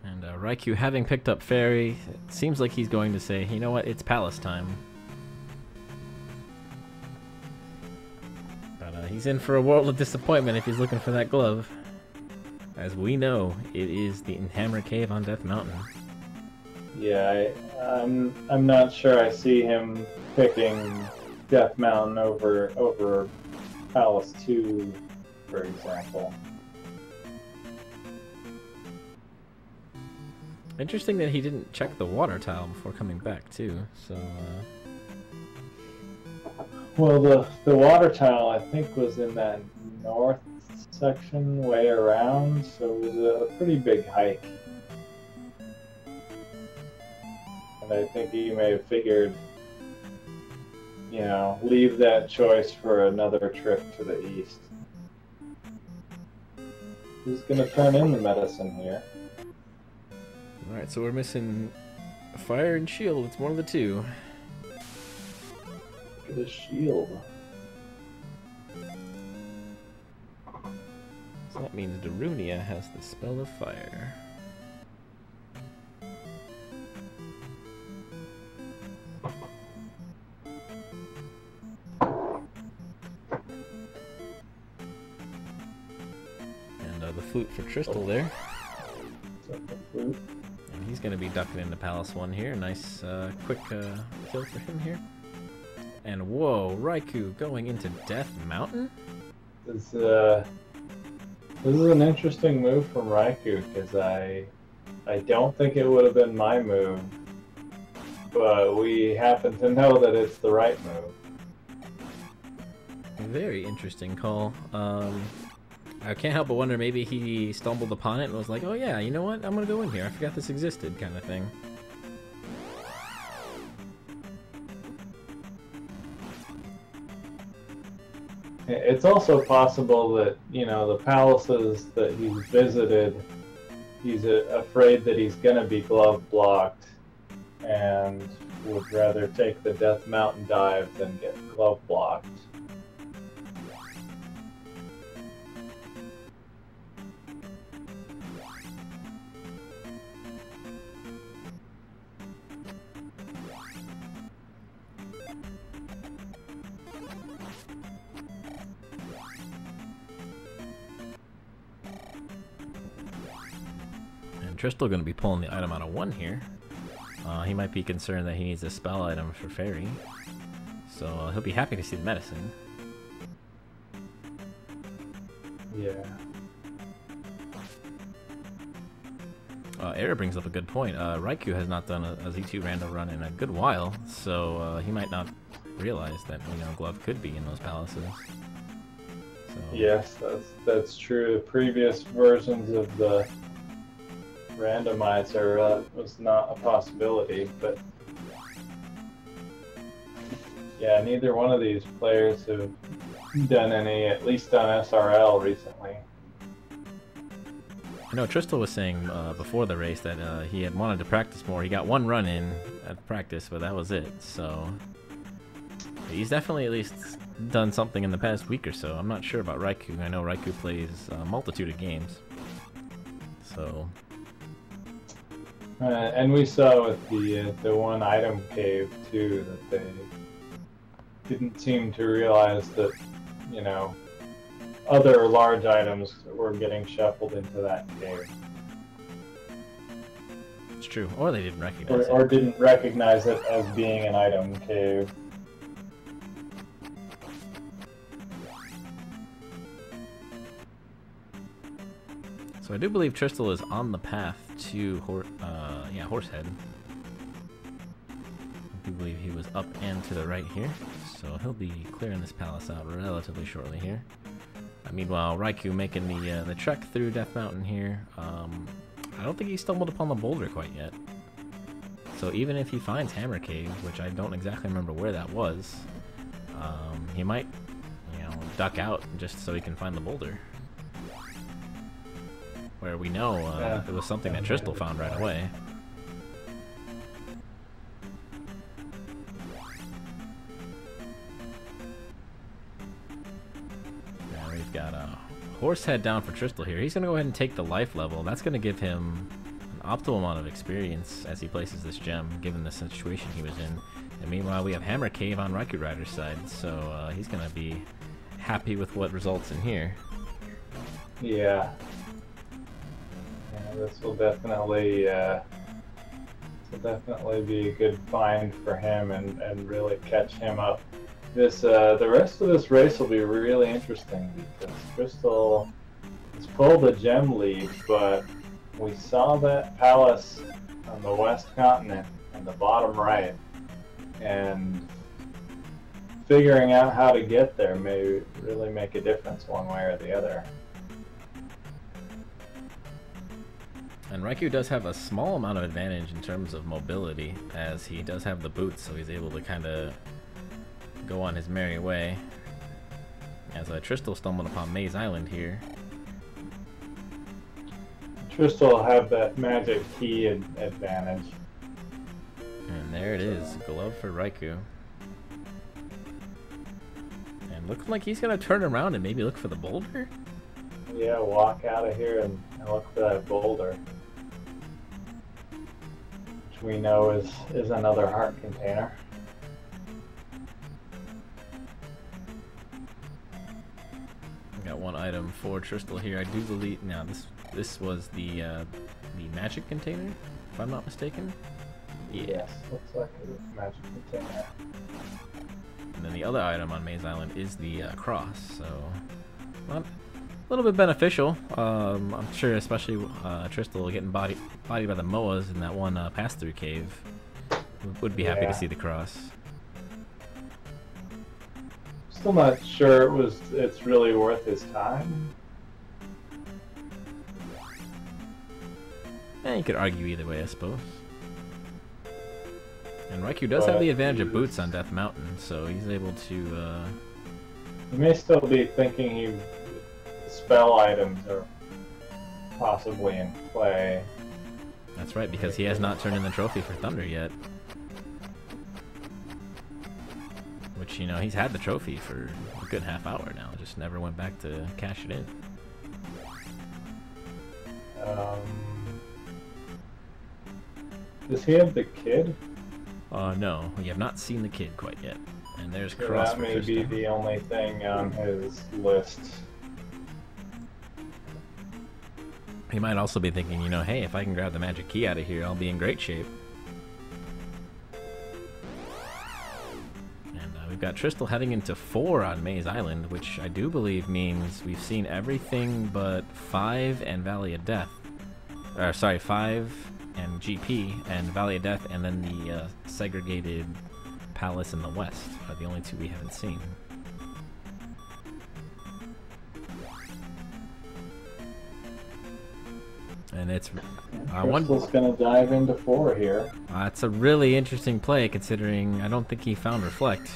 And Raikou, having picked up Fairy, it seems like he's going to say, you know what, it's Palace time. But he's in for a world of disappointment if he's looking for that glove. As we know, it is the Hammer Cave on Death Mountain. Yeah, I'm not sure I see him picking Death Mountain over Palace 2, for example. Interesting that he didn't check the water tile before coming back too. So. Well, the water tile I think was in that north section, way around, so it was a pretty big hike. And I think he may have figured, you know, leave that choice for another trip to the east. Who's gonna turn in the medicine here? Alright, so we're missing Fire and Shield. It's one of the two. Get a shield. So that means Darunia has the spell of fire. And the flute for Tristal there. Flute. And he's going to be ducking into Palace 1 here. Nice quick kill for him here. And whoa, Raikou going into Death Mountain? This is an interesting move from Raikou, because I don't think it would have been my move, but we happen to know that it's the right move. Very interesting call. I can't help but wonder, maybe he stumbled upon it and was like, oh yeah, you know what, I'm gonna go in here, I forgot this existed, kind of thing. It's also possible that, you know, the palaces that he's visited, he's afraid that he's gonna be glove blocked, and would rather take the Death Mountain dive than get glove blocked. Tristal going to be pulling the item out of 1 here. He might be concerned that he needs a spell item for Fairy. So he'll be happy to see the medicine. Yeah. Era brings up a good point. Raikou has not done a Z2 rando run in a good while, so he might not realize that, you know, Glove could be in those palaces. So. Yes, that's true. The previous versions of the Randomizer was not a possibility, but yeah, neither one of these players have done any, at least on SRL recently. I know Tristal was saying before the race that he had wanted to practice more. He got 1 run in at practice, but that was it. So he's definitely at least done something in the past week or so. I'm not sure about Raikou. I know Raikou plays a multitude of games. So. And we saw with the one item cave too that they didn't seem to realize that, you know, other large items were getting shuffled into that cave. It's true. Or they didn't recognize it. Or didn't recognize it as being an item cave. So I do believe Tristal is on the path to Horsehead. I do believe he was up and to the right here. So he'll be clearing this palace out relatively shortly here. Meanwhile, Raikou making the trek through Death Mountain here. I don't think he stumbled upon the boulder quite yet. So even if he finds Hammer Cave, which I don't exactly remember where that was, he might, you know, duck out just so he can find the boulder. Where we know it was something that Tristal found right away. We've got a Horsehead down for Tristal here. He's going to go ahead and take the life level. That's going to give him an optimal amount of experience as he places this gem, given the situation he was in. And meanwhile, we have Hammer Cave on RaikouRider's side, so he's going to be happy with what results in here. Yeah. This will definitely be a good find for him and really catch him up. This the rest of this race will be really interesting because Tristal has pulled a gem lead, but we saw that palace on the west continent in the bottom right, and figuring out how to get there may really make a difference one way or the other. And Raikou does have a small amount of advantage in terms of mobility, as he does have the boots, so he's able to kind of go on his merry way. As Tristal stumbled upon Maze Island here. Tristal will have that magic key advantage. And there it is, glove for Raikou. And looking like he's going to turn around and maybe look for the boulder? Yeah, walk out of here and look for that boulder. Which we know is another heart container. Got one item for Tristal here. I do believe now this was the magic container, if I'm not mistaken. Yeah. Yes, looks like a magic container. And then the other item on Maze Island is the cross. So a little bit beneficial. I'm sure, especially Tristal getting bodied by the Moas in that one pass-through cave. Would be happy to see the cross. Still not sure it's really worth his time. You could argue either way, I suppose. And Raikou does have the advantage of boots on Death Mountain, so he's able to... He may still be thinking spell items are possibly in play. That's right, because he has not turned in the trophy for Thunder yet. Which, you know, he's had the trophy for a good half hour now, just never went back to cash it in. Does he have the kid? No, we have not seen the kid quite yet. And there's So cross that for may Tristan. be the only thing on his list. He might also be thinking, you know, hey, if I can grab the magic key out of here, I'll be in great shape. And we've got Tristal heading into 4 on Maze Island, which I do believe means we've seen everything but 5 and Valley of Death. Sorry, 5 and GP and Valley of Death, and then the segregated palace in the west are the only 2 we haven't seen. And it's Crystal's gonna dive into 4 here. It's a really interesting play, considering I don't think he found Reflect.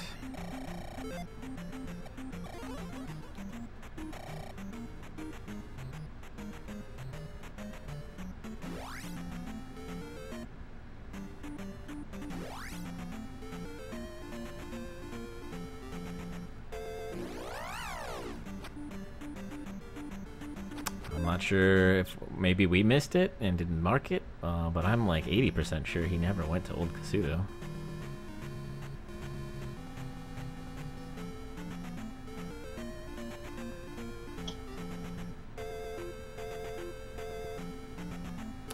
I'm not sure if maybe we missed it and didn't mark it, but I'm like 80% sure he never went to Old Kasuto.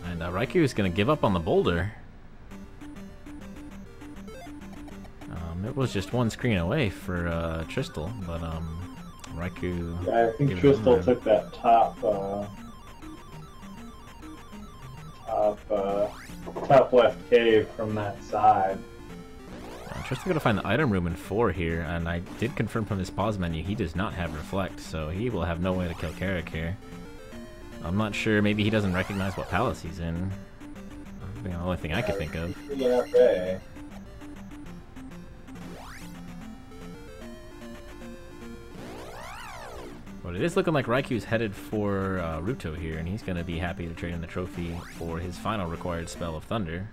And Raikou is going to give up on the boulder. It was just 1 screen away for Tristal, but Raikou... Yeah, I think Tristal took that top left cave from that side. Tristal gonna find the item room in 4 here, and I did confirm from his pause menu he does not have Reflect, so he will have no way to kill Carrick here. I'm not sure, maybe he doesn't recognize what palace he's in. The only thing I could think of. Yeah, But it is looking like Raikou's headed for Ruto here, and he's going to be happy to trade in the trophy for his final required spell of Thunder.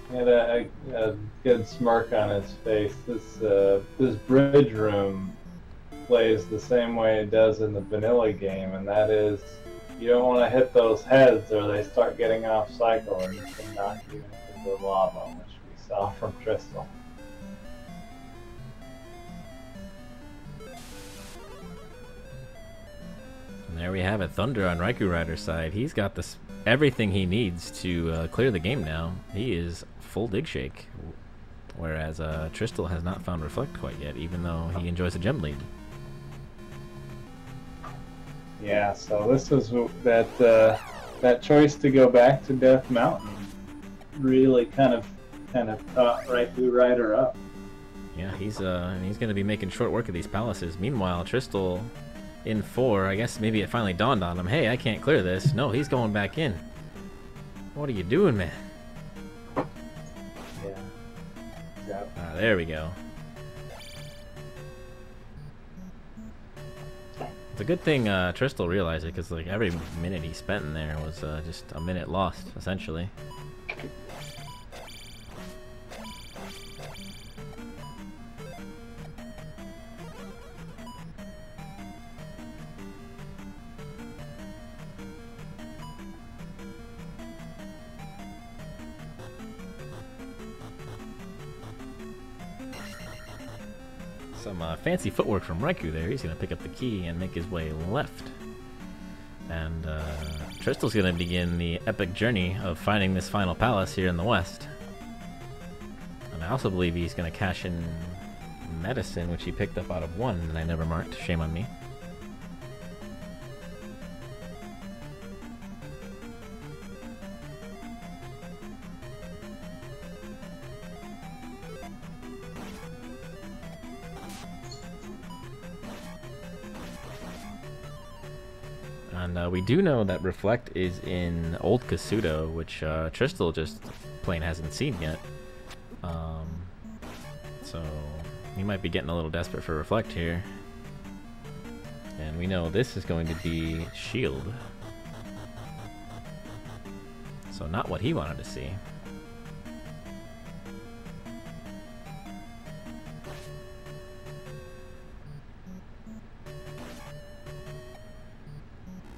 He had a good smirk on his face. This bridge room plays the same way it does in the vanilla game, and that is you don't want to hit those heads or they start getting off cycle and you can knock you into the lava, which we saw from Tristal. And there we have it, Thunder on RaikouRider's side. He's got this everything he needs to clear the game now. He is full dig shake, whereas Tristal has not found Reflect quite yet, even though he enjoys a gem lead. Yeah, so this is that choice to go back to Death Mountain really kind of caught RaikouRider up. Yeah, he's going to be making short work of these palaces. Meanwhile, Tristal in 4, I guess maybe it finally dawned on him, hey, I can't clear this. No, he's going back in. What are you doing, man? Yeah. Yep. There we go. It's a good thing Tristal realized it, because like every minute he spent in there was just a minute lost, essentially. Some fancy footwork from Raikou there. He's going to pick up the key and make his way left. And Tristal's going to begin the epic journey of finding this final palace here in the west. And I also believe he's going to cash in medicine, which he picked up out of 1 that I never marked. Shame on me. And we do know that Reflect is in Old Kasuto, which Tristal just plain hasn't seen yet. So he might be getting a little desperate for Reflect here. And we know this is going to be Shield. So not what he wanted to see.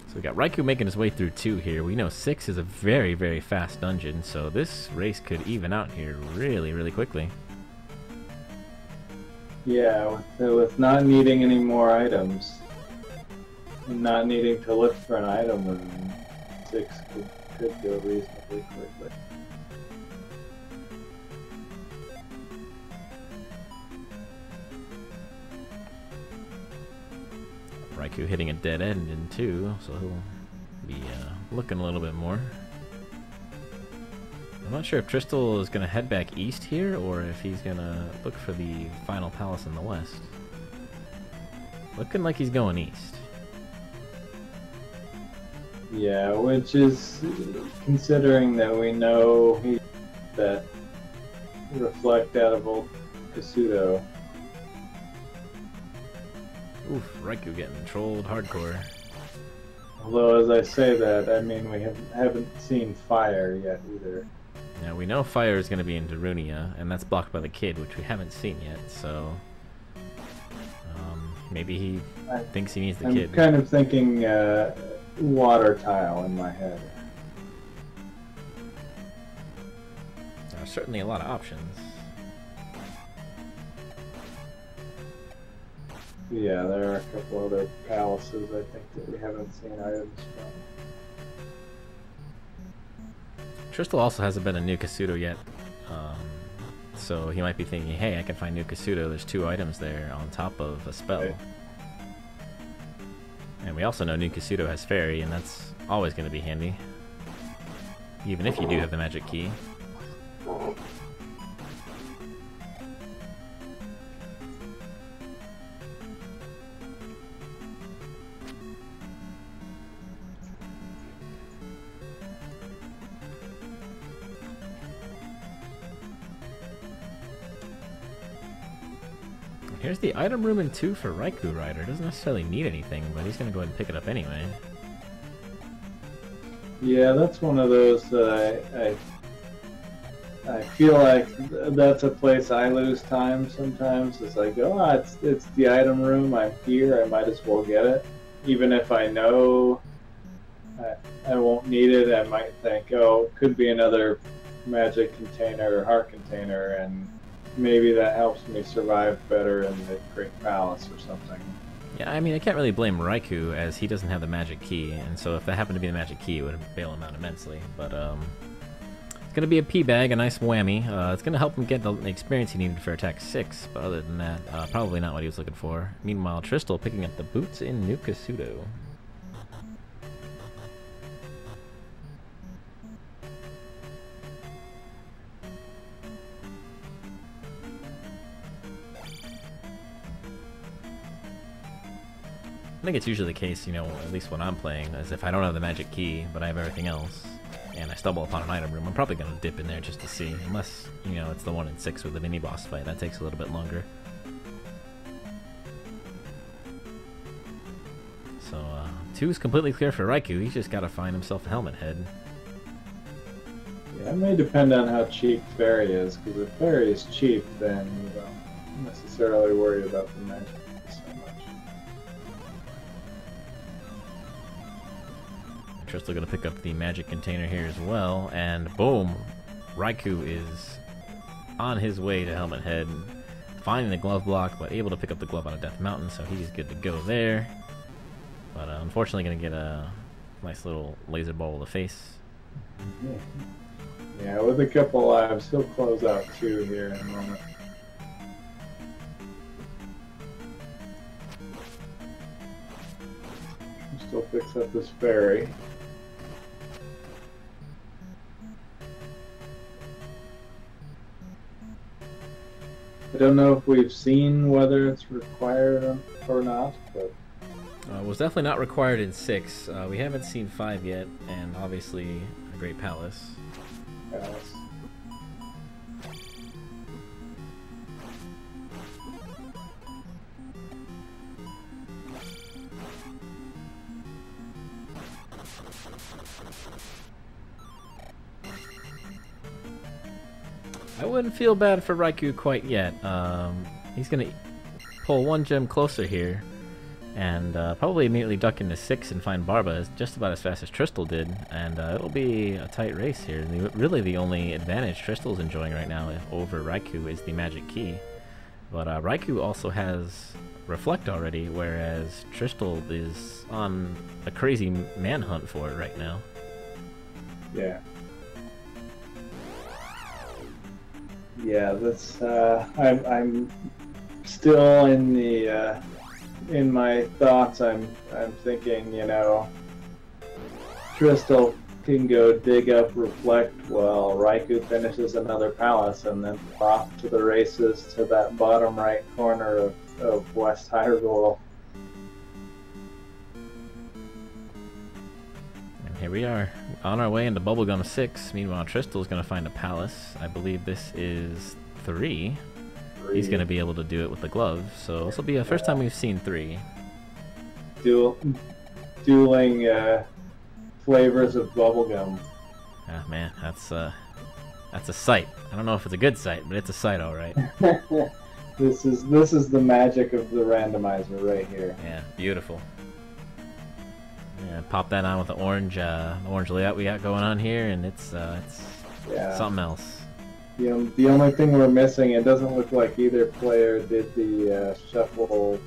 So we got Raikou making his way through 2 here. We know 6 is a very, very fast dungeon, so this race could even out here really, really quickly. Yeah, with not needing any more items. not needing to look for an item within 6 could go reasonably quickly. Raikou hitting a dead end in 2, so he'll be looking a little bit more. I'm not sure if Tristal is going to head back east here, or if he's going to look for the final palace in the west. Looking like he's going east. Yeah, which is, considering that we know he that reflect out of old Kasuto. Oof, Raikou getting trolled hardcore. Although, as I say that, I mean we haven't seen fire yet either. Yeah, we know fire is going to be in Darunia, and that's blocked by the kid, which we haven't seen yet, so... maybe he thinks he needs the kid. I'm kind of thinking water tile in my head. There are certainly a lot of options. Yeah, there are a couple other palaces I think that we haven't seen items from. Tristal also hasn't been a new Kasuto yet, so he might be thinking, hey, I can find new Kasuto, there's 2 items there on top of a spell. Right. And we also know new Kasuto has Fairy, and that's always going to be handy, even if you do have the magic key. Here's the item room in 2 for RaikouRider. Doesn't necessarily need anything, but he's going to go ahead and pick it up anyway. Yeah, that's one of those that I feel like that's a place I lose time sometimes. It's like, oh, it's the item room. I'm here. I might as well get it, even if I know I won't need it. I might think, oh, could be another magic container or heart container, and maybe that helps me survive better in the Great Palace or something. Yeah, I mean, I can't really blame Raikou, as he doesn't have the magic key, and so if that happened to be the magic key, it would bail him out immensely. But it's going to be a P-bag, a nice whammy. It's going to help him get the experience he needed for attack 6, but other than that, probably not what he was looking for. Meanwhile, Tristal picking up the boots in New Kasuto. I think it's usually the case, you know, at least when I'm playing, is if I don't have the magic key, but I have everything else, and I stumble upon an item room, I'm probably going to dip in there just to see, unless, you know, it's the 1 in 6 with the mini-boss fight. That takes a little bit longer. So, 2 is completely clear for Raikou. He's just got to find himself a helmet head. Yeah, it may depend on how cheap Fairy is, because if Fairy is cheap, then you don't necessarily worry about the magic. Tristal going to pick up the magic container here as well, and boom! Raikou is on his way to Helmet Head, finding the glove block, but able to pick up the glove on a Death Mountain, so he's good to go there. But unfortunately going to get a nice little laser ball to the face. Yeah, with a couple lives, he'll close out 2 here in a moment. He still picks up this Fairy. I don't know if we've seen whether it's required or not, but... It was definitely not required in 6. We haven't seen 5 yet, and obviously a Great Palace. I wouldn't feel bad for Raikou quite yet. He's going to pull 1 gem closer here, and probably immediately duck into 6 and find Barba just about as fast as Tristal did, and it'll be a tight race here. Really the only advantage Tristal's enjoying right now over Raikou is the magic key, but Raikou also has Reflect already, whereas Tristal is on a crazy manhunt for it right now. Yeah. Yeah, that's I'm still in the in my thoughts. I'm thinking, you know, Tristal can go dig up Reflect while Raikou finishes another palace, and then off to the races to that bottom right corner of West Hyrule. And here we are, on our way into Bubblegum 6. Meanwhile, Tristal's going to find a palace. I believe this is 3. He's going to be able to do it with the glove, so this will be the first time we've seen 3. Dueling flavors of bubblegum. Ah, man, that's a sight. I don't know if it's a good sight, but it's a sight, all right. This is the magic of the randomizer right here. Yeah, beautiful. Yeah, pop that on with the orange layout we got going on here, and it's something else. The only thing we're missing, it doesn't look like either player did the shuffle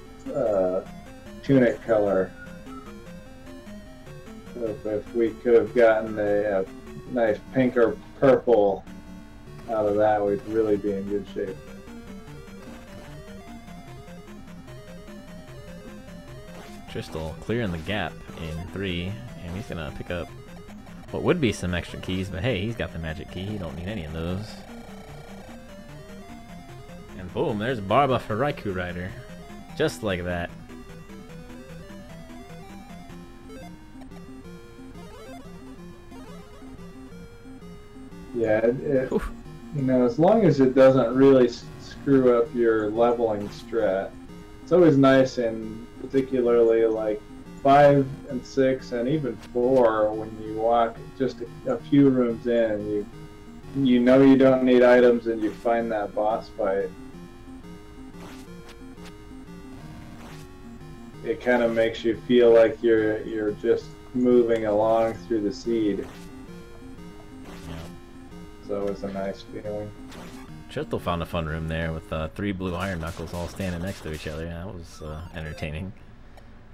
tunic color. So if we could have gotten a nice pink or purple out of that, we'd really be in good shape. Tristal clearing the gap in 3, and he's gonna pick up what would be some extra keys, but hey, he's got the magic key. He don't need any of those. And boom, there's Barba for RaikouRider. Just like that. Yeah, you know, as long as it doesn't really screw up your leveling strat, it's always nice, in particularly like 5 and 6 and even 4, when you walk just a few rooms in, you know you don't need items, and you find that boss fight. It kind of makes you feel like you're just moving along through the seed. It's always a nice feeling. Tristal found a fun room there with 3 blue iron knuckles all standing next to each other. That was entertaining.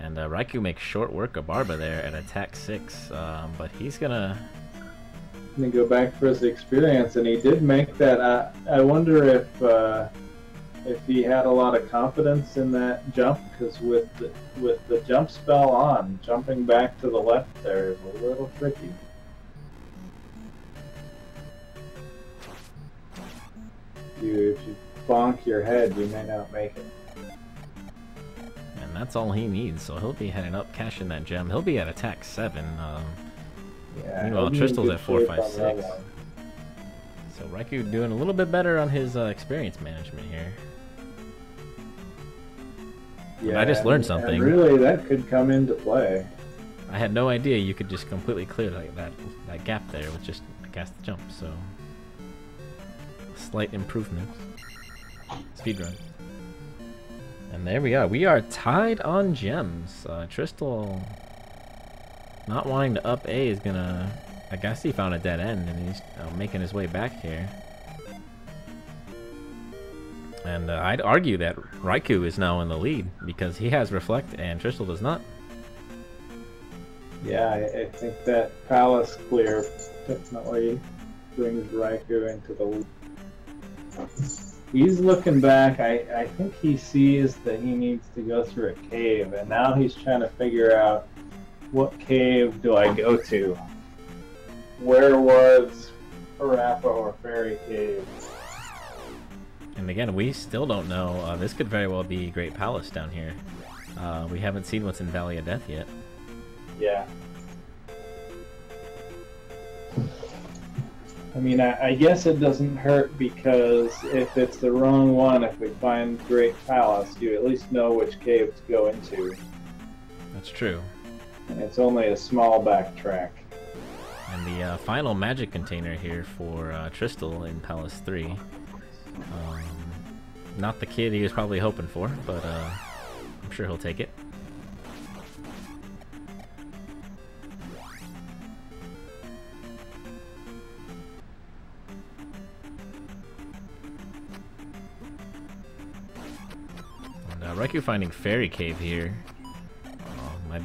And Raikou makes short work of Barba there at attack 6, but he's gonna go back for his experience, and he did make that. I wonder if he had a lot of confidence in that jump, because with the jump spell on, jumping back to the left there is a little tricky. If you bonk your head, you may not make it. And that's all he needs, so he'll be heading up, cashing that gem. He'll be at attack 7. Yeah, meanwhile, Tristal's at 4, 5, 6. So Raikou doing a little bit better on his experience management here. Yeah, and I just learned something. And really, that could come into play. I had no idea you could just completely clear that gap there with just a cast the jump, so slight improvement. Speedrun. And there we are. We are tied on gems. Tristal, not wanting to up A, is gonna... I guess he found a dead end, and he's making his way back here. And I'd argue that Raikou is now in the lead, because he has Reflect and Tristal does not. Yeah, I think that Palace clear definitely brings Raikou into the lead. He's looking back. I think he sees that he needs to go through a cave, and now he's trying to figure out, what cave do I go to? Where was Parappa or Fairy Cave? And again, we still don't know. This could very well be Great Palace down here. We haven't seen what's in Valley of Death yet. Yeah. I mean, I guess it doesn't hurt, because if it's the wrong one, if we find Great Palace, you at least know which cave to go into. That's true. And it's only a small backtrack. And the final magic container here for Tristal in Palace 3. Not the kid he was probably hoping for, but I'm sure he'll take it. Raikou finding Fairy Cave here. I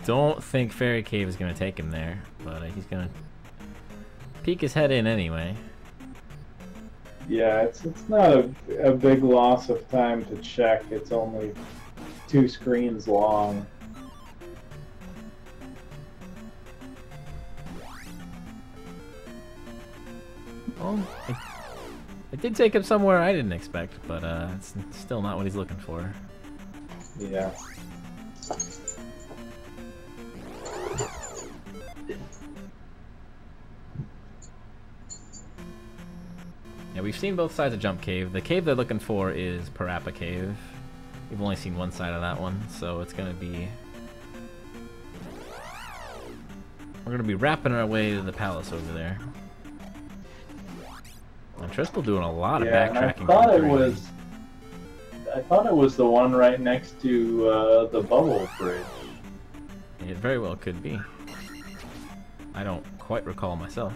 don't think Fairy Cave is going to take him there, but he's going to peek his head in anyway. Yeah, it's not a big loss of time to check. It's only 2 screens long. Well, it did take him somewhere I didn't expect, but it's still not what he's looking for. Yeah. Yeah, we've seen both sides of Jump Cave. The cave they're looking for is Parappa Cave. We've only seen one side of that one, so it's gonna be... We're gonna be wrapping our way to the palace over there. And Tristal doing a lot of backtracking. I thought it was the one right next to the bubble bridge. It very well could be. I don't quite recall myself.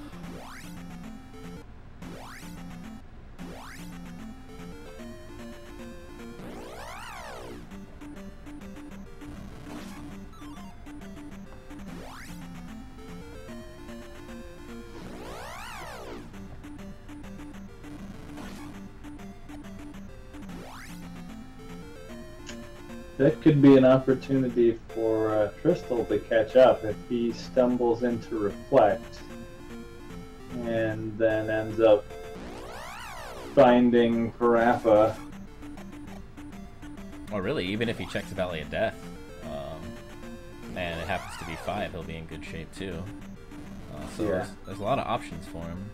That could be an opportunity for Tristal to catch up if he stumbles into Reflect and then ends up finding Parappa. Or really, even if he checks Valley of Death, and it happens to be 5, he'll be in good shape too. So yeah. There's a lot of options for him.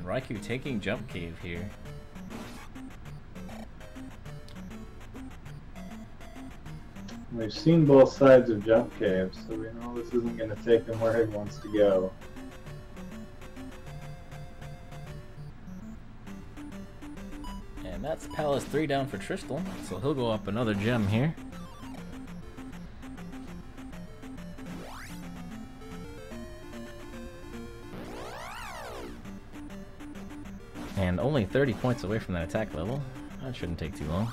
Raikou taking Jump Cave here. We've seen both sides of Jump Cave, so we know this isn't going to take him where he wants to go. And that's Palace 3 down for Tristal, so he'll go up another gem here. And only 30 points away from that attack level. That shouldn't take too long.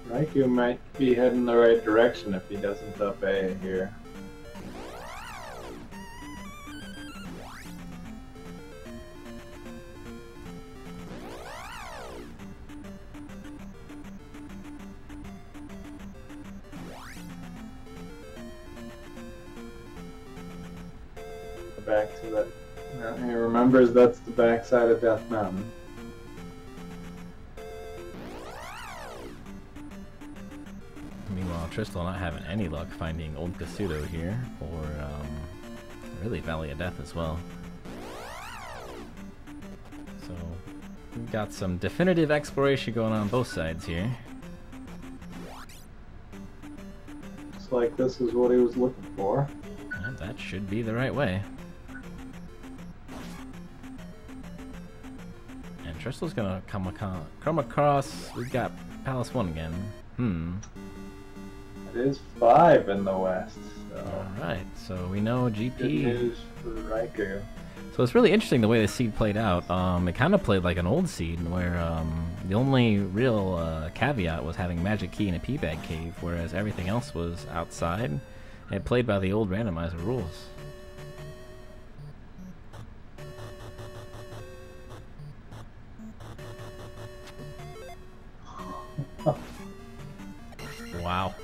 Raikou might be heading the right direction if he doesn't up A here. Back to that. He remembers that's the backside of Death Mountain. Meanwhile, Tristal not having any luck finding Old Kasuto here, or really Valley of Death as well. So we've got some definitive exploration going on both sides here. Looks like this is what he was looking for. And that should be the right way. Tristal's gonna come across. We've got Palace 1 again. It is 5 in the west. So. Alright, so we know GP. Good news for Raikou. So it's really interesting the way the seed played out. It kind of played like an old seed where the only real caveat was having Magic Key in a P-Bag Cave, whereas everything else was outside. It played by the old randomizer rules. Wow.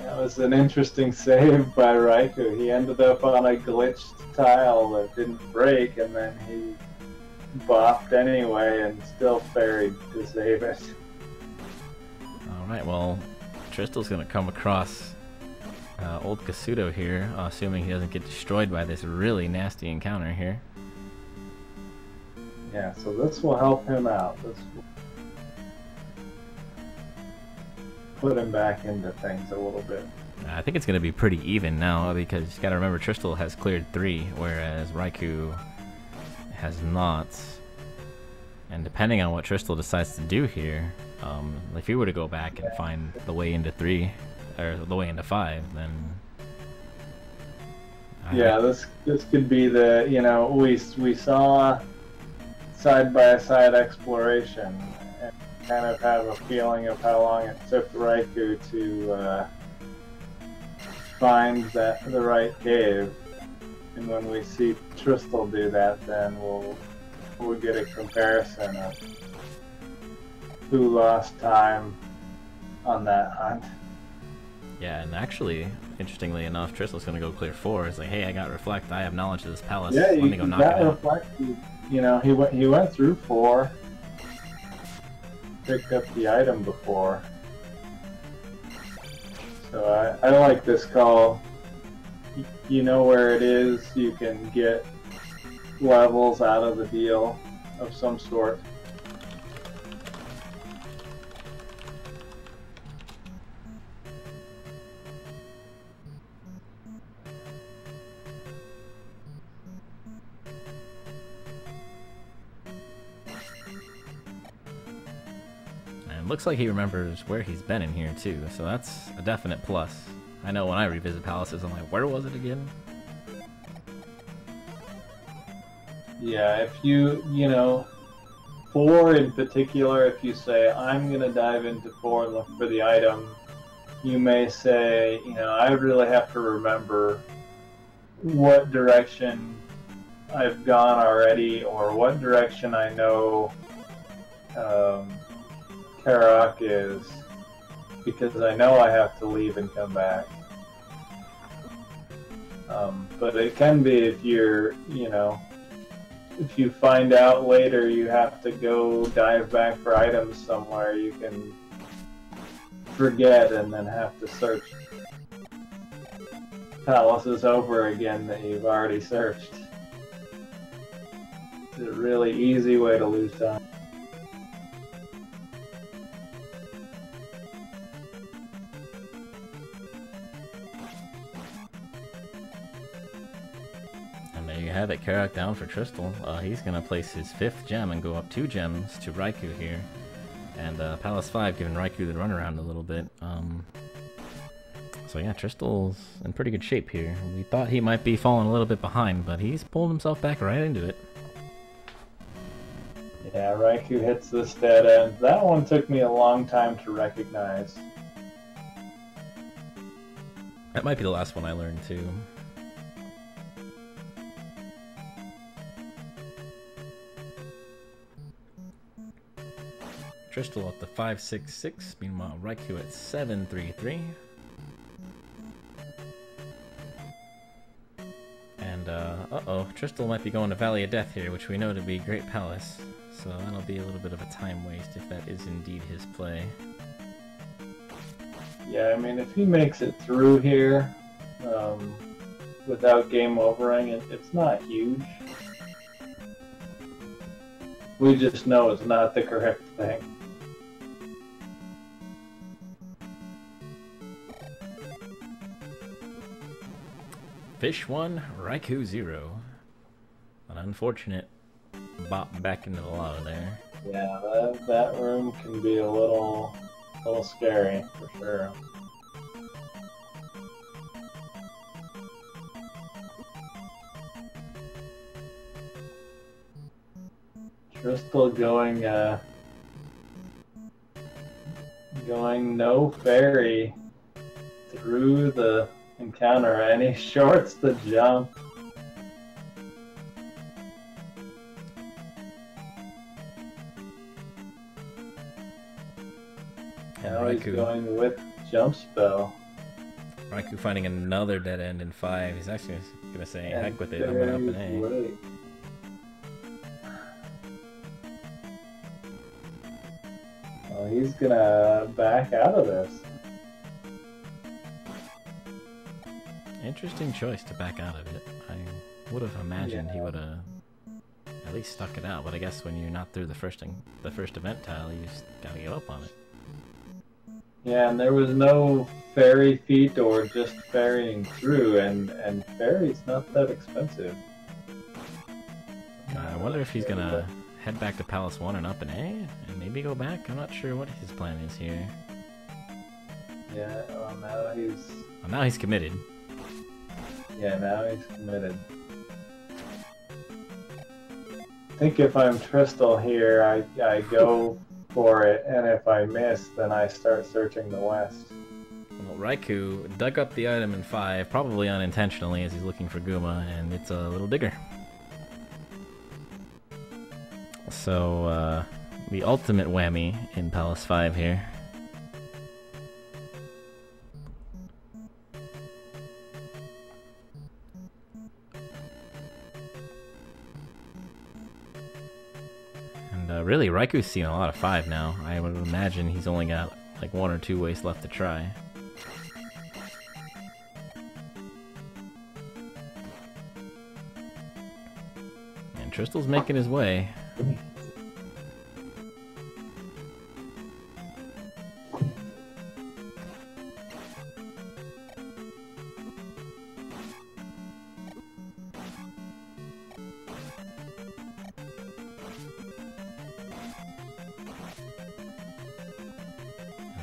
That was an interesting save by Raikou. He ended up on a glitched tile that didn't break, and then he bopped anyway and still ferried to save it. Alright, well, Tristal's gonna come across Old Kasuto here, assuming he doesn't get destroyed by this really nasty encounter here. Yeah, so this will help him out. This will put him back into things a little bit. I think it's going to be pretty even now because you got to remember Tristal has cleared 3, whereas Raikou has not. And depending on what Tristal decides to do here, if he were to go back and find the way into 3, or the way into 5, then... Yeah, this could be the, you know, we saw side-by-side exploration and kind of have a feeling of how long it took Raikou to find the right cave. And when we see Tristal do that, then we'll get a comparison of who lost time on that hunt. Yeah, and actually, interestingly enough, Tristal's gonna go clear 4. It's like, hey, I got Reflect, I have knowledge of this palace. Yeah, Let me go knock it out. Reflect, you know, he went through 4, picked up the item before. So I like this call. You know where it is, you can get levels out of the deal of some sort. And looks like he remembers where he's been in here too, so that's a definite plus. I know when I revisit palaces, I'm like, where was it again? Yeah, if you know, 4 in particular, if you say, I'm going to dive into 4 and look for the item, you may say, you know, I really have to remember what direction I've gone already, or what direction I know Karak is, because I know I have to leave and come back. But it can be if you're, you know, if you find out later you have to go dive back for items somewhere, you can forget and then have to search palaces over again that you've already searched. It's a really easy way to lose time. There you have it, Karak down for Tristal. He's going to place his 5th gem and go up 2 gems to Raikou here. And Palace 5 giving Raikou the runaround a little bit. So yeah, Tristal's in pretty good shape here. We thought he might be falling a little bit behind, but he's pulled himself back right into it. Yeah, Raikou hits this dead end. That one took me a long time to recognize. That might be the last one I learned too. Tristal up to 566, meanwhile Raikou at 733. And uh-oh, Tristal might be going to Valley of Death here, which we know to be Great Palace. So that'll be a little bit of a time waste if that is indeed his play. Yeah, I mean, if he makes it through here without game overing, it's not huge. We just know it's not the correct thing. Fish 1, Raikou 0. An unfortunate bop back into the lava there. Yeah, that room can be a little scary for sure. Tristal going no fairy through the encounter, and he shorts the jump. Now he's going with jump spell. Raikou finding another dead end in 5. He's actually gonna say, heck with it, I'm gonna up an A. Well, he's gonna back out of this. Interesting choice to back out of it. I would have imagined he would have at least stuck it out, but I guess when you're not through the first event tile, you just gotta give up on it. Yeah, and there was no ferry feet or just ferrying through, and ferry's not that expensive. I wonder if he's gonna head back to Palace 1 and up an A, and maybe go back? I'm not sure what his plan is here. Yeah, well now he's... Well, now he's committed. Yeah, now he's committed. I think if I'm Tristal here, I go for it, and if I miss, then I start searching the west. Well, Raikou dug up the item in 5, probably unintentionally as he's looking for Guma, and it's a little digger. So, the ultimate whammy in Palace 5 here. And really, Raikou's seen a lot of 5 now. I would imagine he's only got like 1 or 2 ways left to try. And Tristal's making his way.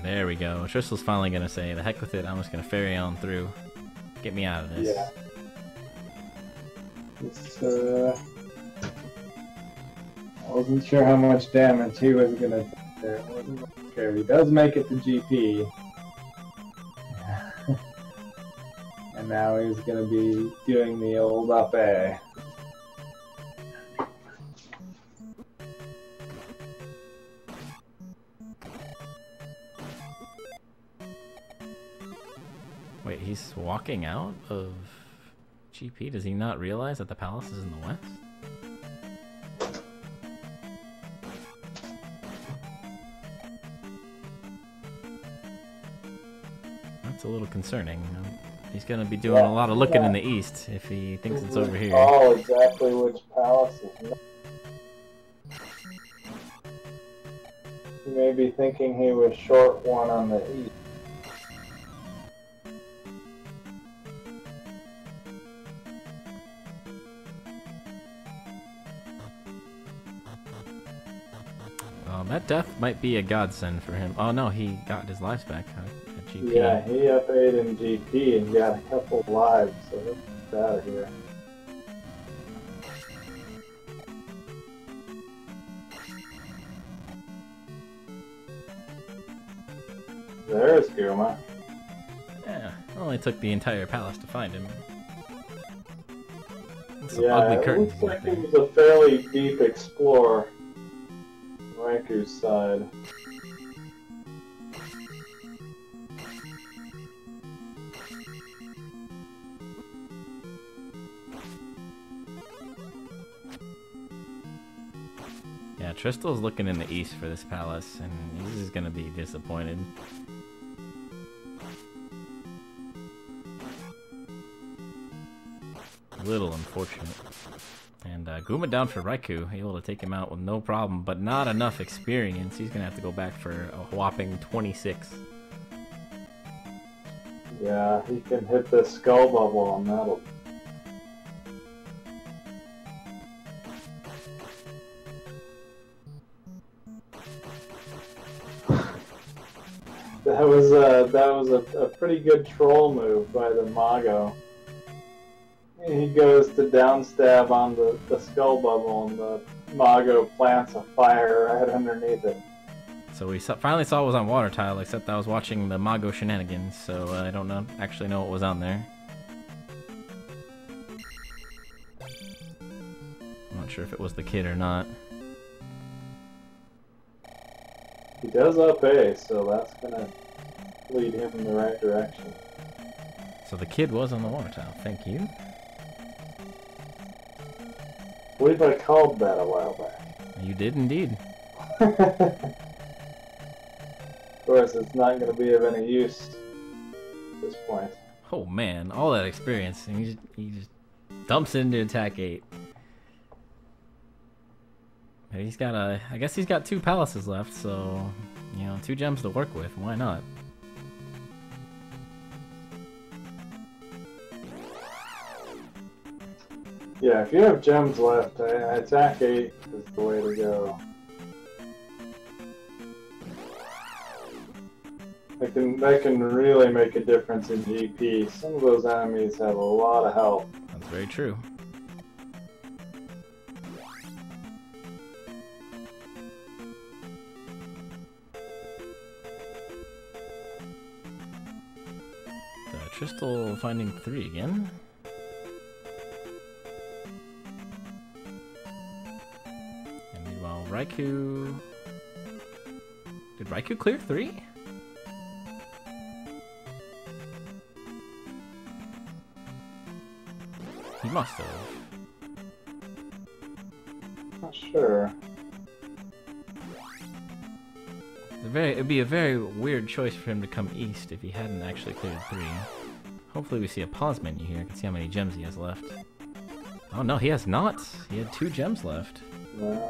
There we go. Tristal's finally gonna say, the heck with it, I'm just gonna ferry on through. Get me out of this. Yeah. It's, I wasn't sure how much damage he was gonna take there. I wasn't sure. He does make it to GP. And now he's gonna be doing the old up A. Wait, he's walking out of GP? Does he not realize that the palace is in the west? That's a little concerning. He's gonna be doing a lot of looking in the east if he thinks it's over here. Oh, exactly which palace is. He may be thinking he was short one on the east. That death might be a godsend for him. Oh no, he got his lives back at GP. Yeah, he up-8 in GP and got a couple lives, so let's get out of here. There's Guma. Yeah, only took the entire palace to find him. Some Yeah, ugly it curtains looks like back it there. was a fairly deep explore. Raikou's side. Yeah, Tristal's looking in the east for this palace, and he's gonna be disappointed. A little unfortunate. And Guma down for Raikou, able to take him out with no problem, but not enough experience. He's gonna have to go back for a whopping 26. Yeah, he can hit the skull bubble and that'll... That was a pretty good troll move by the Mago. He goes to downstab on the skull bubble, and the Mago plants a fire right underneath it. So we finally saw what was on water tile, except I was watching the Mago shenanigans, so I don't actually know what was on there. I'm not sure if it was the kid or not. He does up A, so that's gonna lead him in the right direction. So the kid was on the water tile, thank you. I believe I called that a while back. You did indeed. Of course, it's not going to be of any use at this point. Oh man, all that experience, and he just dumps into attack 8. And he's got I guess he's got 2 palaces left, so, you know, 2 gems to work with, why not? Yeah, if you have gems left, attack 8 is the way to go. That can really make a difference in GP. Some of those enemies have a lot of health. That's very true. Tristal finding 3 again. And meanwhile, Raikou... Did Raikou clear 3? He must have. Not sure. It'd be a very weird choice for him to come east if he hadn't actually cleared 3. Hopefully we see a pause menu here. I can see how many gems he has left. Oh no, he has not. He had 2 gems left. Yeah.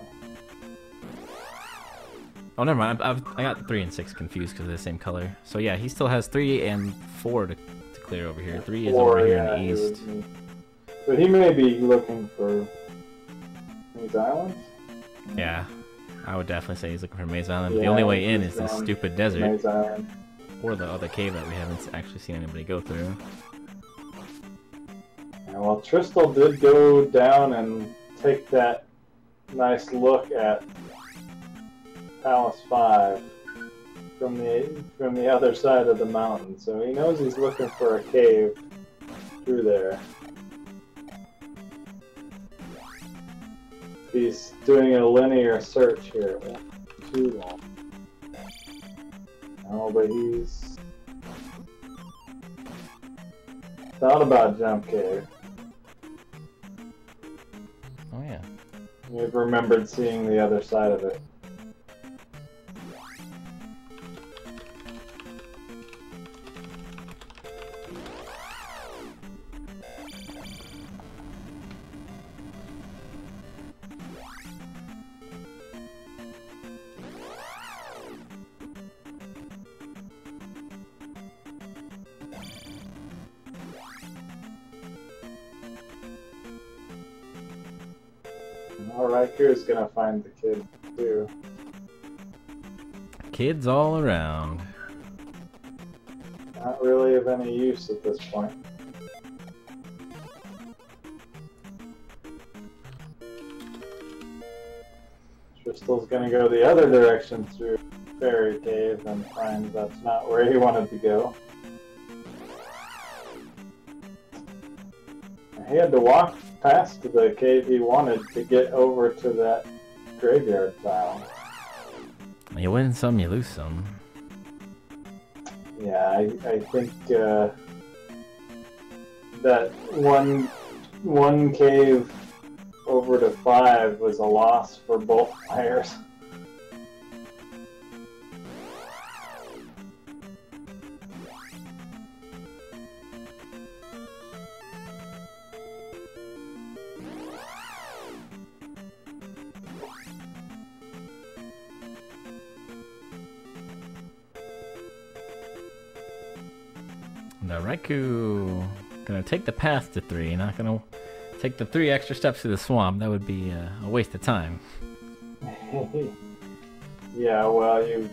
Oh, never mind. I got 3 and 6 confused because of the same color. So yeah, he still has 3 and 4 to clear over here. 3 is over here in the east. But he may be looking for these islands. Yeah, I would definitely say he's looking for Maze Island. But the only way in is this stupid desert. Maze Island. Or the other cave that we haven't actually seen anybody go through. Yeah, well, Tristal did go down and take that nice look at Palace 5 from the other side of the mountain, so he knows he's looking for a cave through there. He's doing a linear search here. It won't be too long. No, but he's thought about Jump Cave. Oh yeah. You've remembered seeing the other side of it. Alright, Raikou gonna find the kid too. Kids all around. Not really of any use at this point. Tristal's gonna go the other direction through Fairy Cave and find that's not where he wanted to go. He had to walk past the cave he wanted to get over to that graveyard tile. You win some, you lose some. Yeah, I think that one cave over to 5 was a loss for both players. Now Raikou gonna take the path to 3, not gonna take the 3 extra steps through the swamp. That would be a waste of time. Yeah, well, you've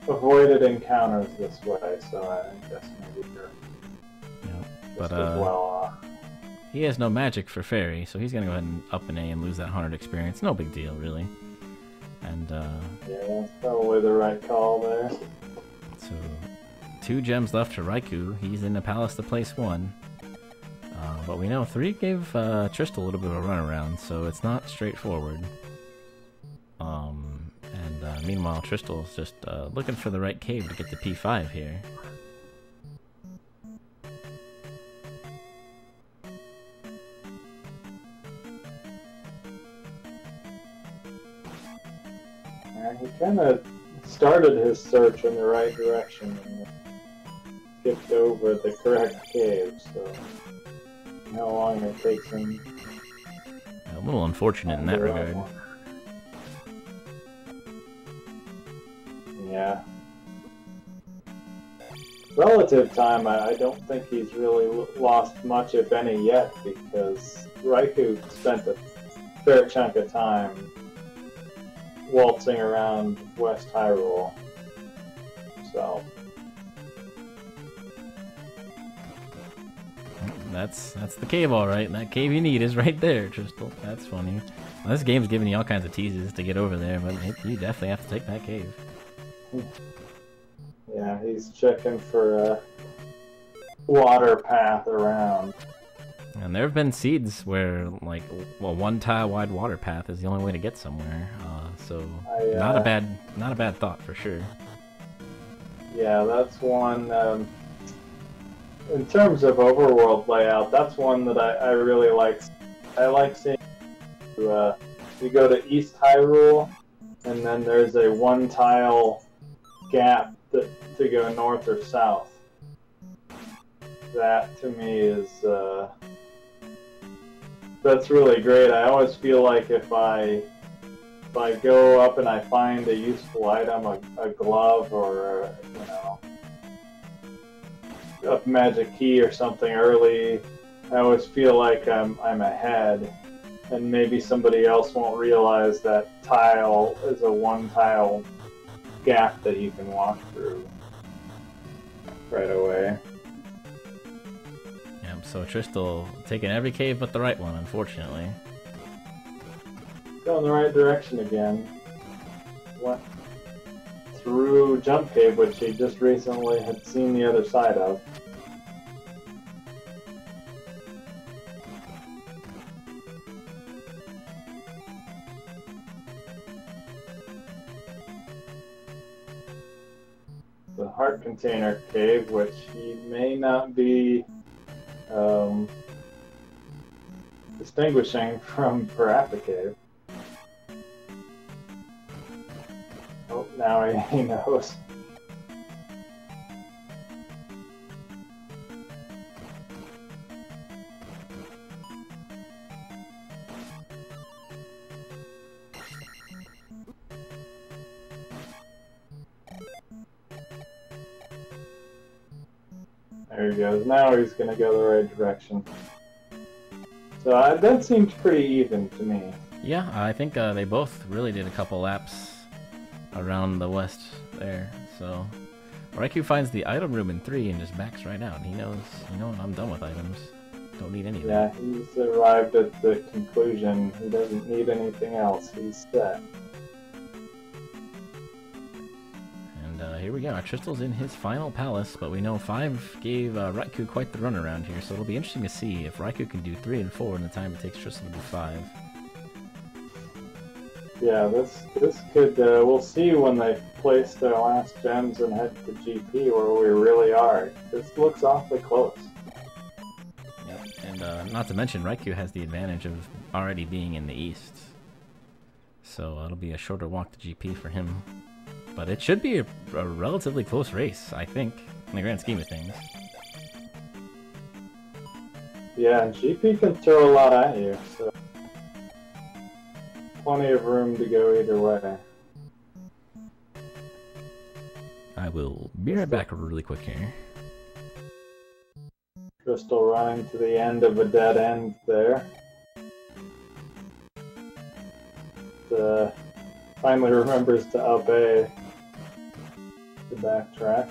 avoided encounters this way, so I guess maybe you're just as well off. He has no magic for Fairy, so he's gonna go ahead and up an A and lose that 100 experience. No big deal, really. And yeah, that's probably the right call there. So 2 gems left for Raikou. He's in the palace to place 1. But we know 3 gave Tristal a little bit of a runaround, so it's not straightforward. And meanwhile, Tristal's just looking for the right cave to get to P5 here. Yeah, he kind of started his search in the right direction and skipped over the correct cave, so how long it takes him. A little unfortunate in that regard. Yeah. relative time, I don't think he's really lost much, if any, yet, because Raikou spent a fair chunk of time waltzing around West Hyrule. So That's the cave, all right. That cave you need is right there, Tristal. That's funny. Well, this game's giving you all kinds of teases to get over there, but you definitely have to take that cave. Yeah, he's checking for a water path around. And there have been seeds where, like, well, one tile wide water path is the only way to get somewhere. So not a bad thought for sure. Yeah, that's one. In terms of overworld layout, that's one that I really like. I like seeing you go to East Hyrule, and then there's a one tile gap to go north or south. That to me is that's really great. I always feel like if I go up and I find a useful item, a glove or a magic key or something early, I always feel like I'm ahead, and maybe somebody else won't realize that tile is a one tile gap that you can walk through right away. Yep, so Tristal taking every cave but the right one, unfortunately. Go in the right direction again. Went through Jump Cave, which he just recently had seen the other side of. The Heart Container Cave, which he may not be distinguishing from Parappa Cave. Oh, now he knows. There he goes. Now he's going to go the right direction. So that seems pretty even to me. Yeah, I think they both really did a couple laps around the west there. So Raikou finds the item room in 3 and just backs right out. He knows, I'm done with items. Don't need anything. Yeah, he's arrived at the conclusion. He doesn't need anything else. He's set. And here we go. Tristal's in his final palace, but we know 5 gave Raikou quite the run around here, so it'll be interesting to see if Raikou can do 3 and 4 in the time it takes Tristal to do 5. Yeah, this could, we'll see when they place their last gems and head to GP where we really are. This looks awfully close. Yep, and not to mention Raikou has the advantage of already being in the east. So it'll be a shorter walk to GP for him. But it should be a relatively close race, I think, in the grand scheme of things. Yeah, and GP can throw a lot at you, so plenty of room to go either way. I will be right back really quick here. Tristal running to the end of a dead end there. Finally remembers to obey the backtrack.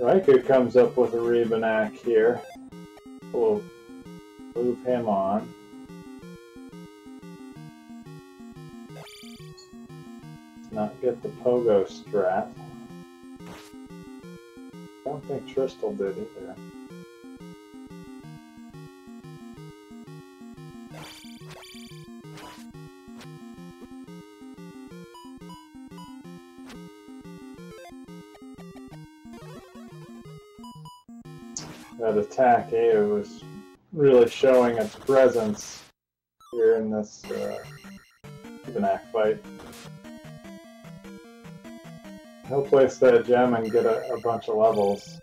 Raikou comes up with a Rebanak here. We'll move him on. Let's not get the pogo strat. I don't think Tristal did either. That attack was really showing its presence here in this Rebanak fight. He'll place that gem and get a bunch of levels.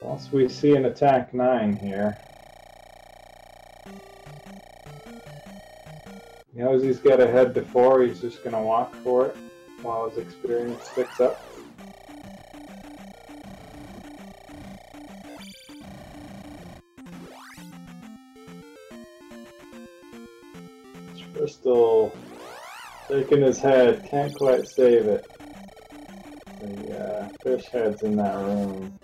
Once we see an attack 9 here. He knows he's got to head to 4, he's just going to walk for it while his experience sticks up. Crystal shaking his head, can't quite save it. The fish head's in that room.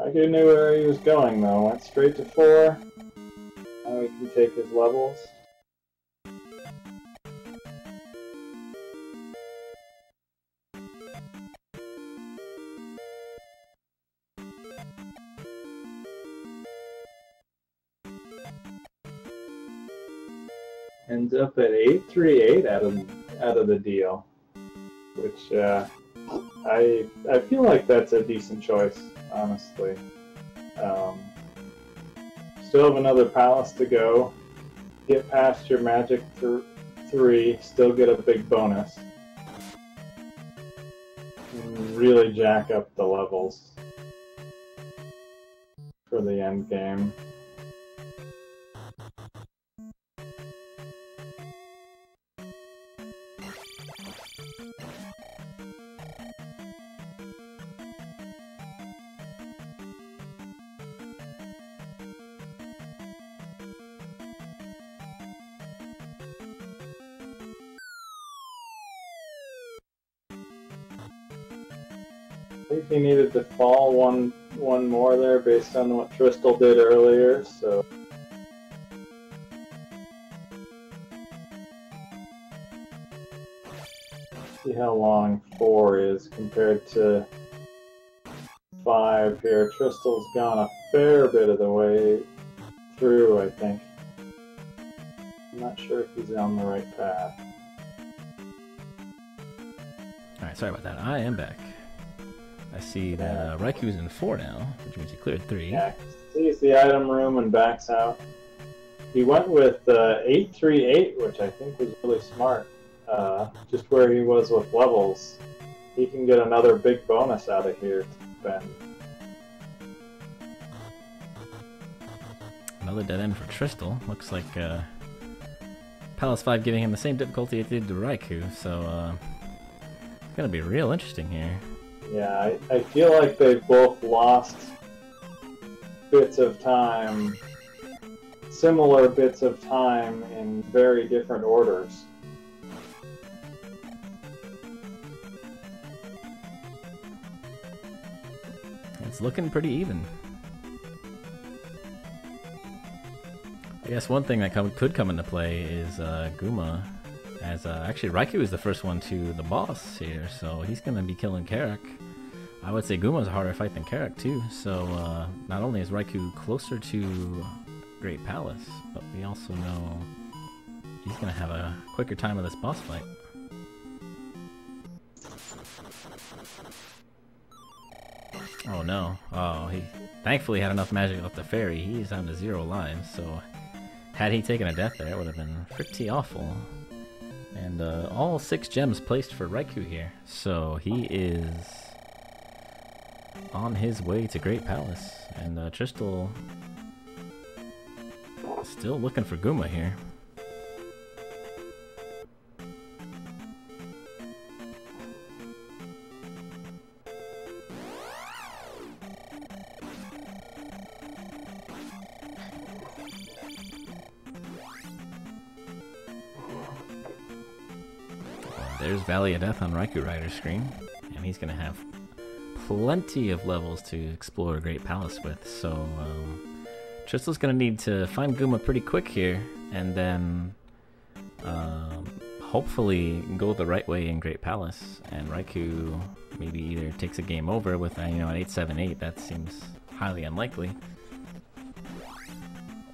I knew where he was going though, went straight to 4. Now he can take his levels. Ends up at 838 out of the deal, which I feel like that's a decent choice, honestly. Still have another palace to go. Get past your magic 3, still get a big bonus. And really jack up the levels for the end game. I think he needed to fall one more there based on what Tristal did earlier, so... See how long 4 is compared to 5 here. Tristal's gone a fair bit of the way through, I think. I'm not sure if he's on the right path. Alright, sorry about that. I am back. I see that Raikou's in 4 now, which means he cleared 3. Yeah, sees the item room and backs out. He went with 838, which I think was really smart. Just where he was with levels. He can get another big bonus out of here to spend. Another dead end for Tristal. Looks like Palace 5 giving him the same difficulty it did to Raikou, so it's gonna be real interesting here. Yeah, I feel like they've both lost bits of time, similar bits of time in very different orders. It's looking pretty even. I guess one thing that could come into play is Guma, as actually Raikou is the first one to the boss here, so he's going to be killing Carrick. I would say Guma's a harder fight than Carrick too, so not only is Raikou closer to Great Palace, but we also know he's going to have a quicker time of this boss fight. Oh no. Oh, he thankfully had enough magic left to fairy. He's down to 0 lives, so had he taken a death there, it would have been pretty awful. And all 6 gems placed for Raikou here, so he is on his way to Great Palace. And Tristal still looking for Guma here. There's Valley of Death on RaikouRider's screen, and he's going to have plenty of levels to explore Great Palace with, so Tristal's going to need to find Guma pretty quick here, and then hopefully go the right way in Great Palace, and Raikou maybe either takes a game over with an 878, that seems highly unlikely,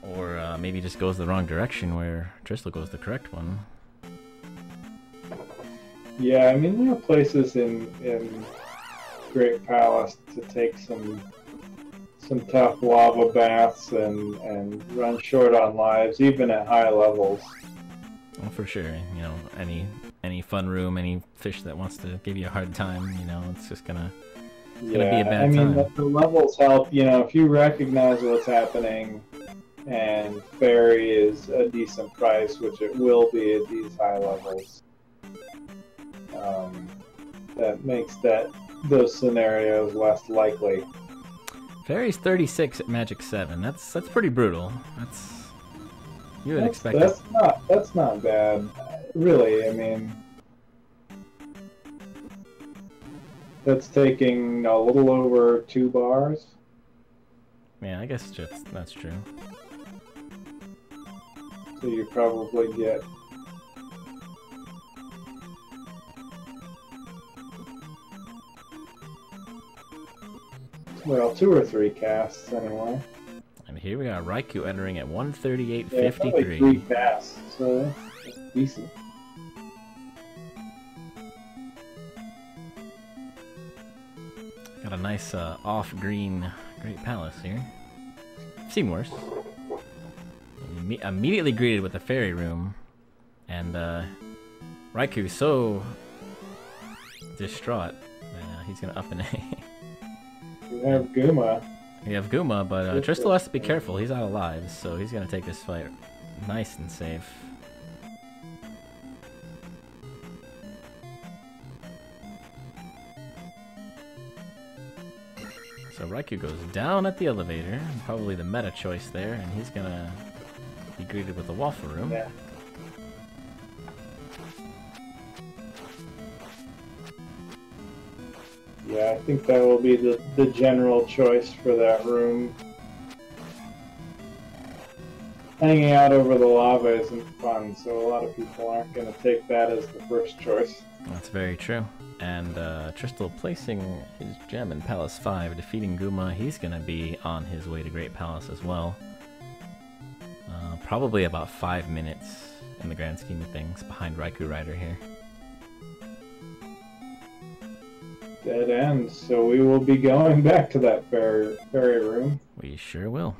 or maybe just goes the wrong direction where Tristal goes the correct one. Yeah, I mean, there are places in Great Palace to take some tough lava baths and run short on lives, even at high levels. Well, for sure. You know, any fun room, any fish that wants to give you a hard time, you know, it's just gonna be a bad I mean, time. the levels help. You know, if you recognize what's happening, and Fairy is a decent price, which it will be at these high levels. That makes those scenarios less likely. Fairy's 36 at Magic 7. That's pretty brutal. You would expect that's not bad, really. I mean, that's taking a little over 2 bars. Yeah, I guess that's true. So you probably get well 2 or 3 casts anyway. And here we are, Raikou entering at 138.53. Yeah, probably 3 casts, so that's decent. Got a nice off-green Great Palace here. I've seen worse. Immediately greeted with the Fairy Room, and Raikou's so distraught that he's gonna up an A. You have Guma. We have Guma, but Tristal has to be careful. He's out of lives, so he's gonna take this fight nice and safe. So Raikou goes down at the elevator, probably the meta choice there, and he's gonna be greeted with a waffle room. Yeah. Yeah, I think that will be the general choice for that room. Hanging out over the lava isn't fun, so a lot of people aren't going to take that as the first choice. That's very true. And Tristal placing his gem in Palace 5, defeating Guma. He's going to be on his way to Great Palace as well. Probably about 5 minutes in the grand scheme of things behind RaikouRider here. Dead end, so we will be going back to that fairy room. We sure will.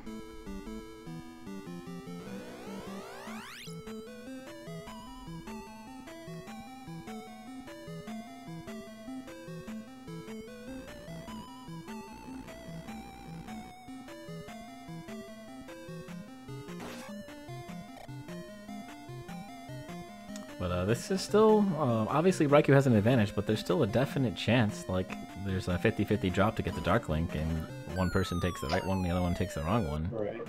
But this is still, obviously Raikou has an advantage, but there's still a definite chance, like, there's a 50-50 drop to get the Dark Link, and one person takes the right one, the other one takes the wrong one. Right.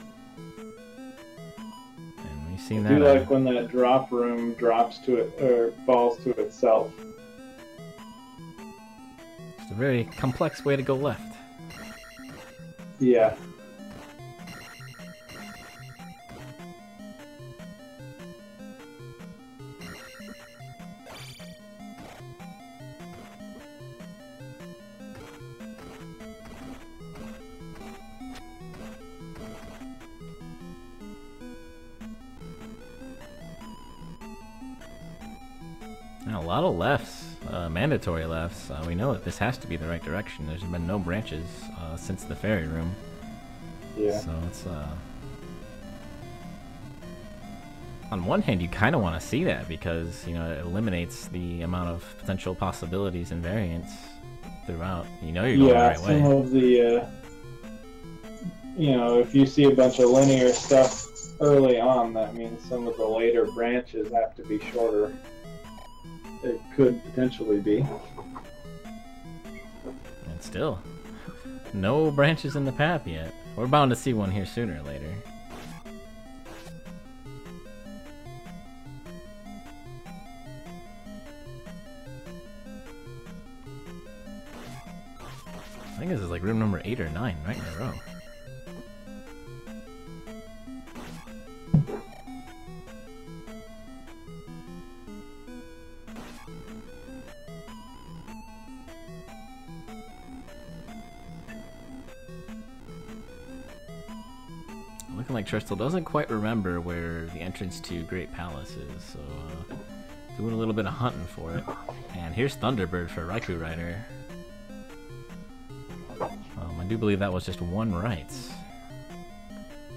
And we've seen I that. do like when that drop room drops to it, or falls to itself. It's a very complex way to go left. Yeah. A lot of lefts, mandatory lefts. We know that this has to be the right direction. There's been no branches since the fairy room. Yeah. So it's on one hand, you kind of want to see that because you know it eliminates the amount of potential possibilities and variants throughout. You know you're going the right way. Yeah, some of the, you know, if you see a bunch of linear stuff early on, that means some of the later branches have to be shorter. It could potentially be. And still, no branches in the path yet. We're bound to see one here sooner or later. I think this is like room number 8 or 9 right in a row. Looking like Tristal doesn't quite remember where the entrance to Great Palace is, so doing a little bit of hunting for it. And here's Thunderbird for RaikouRider. do believe that was just one right.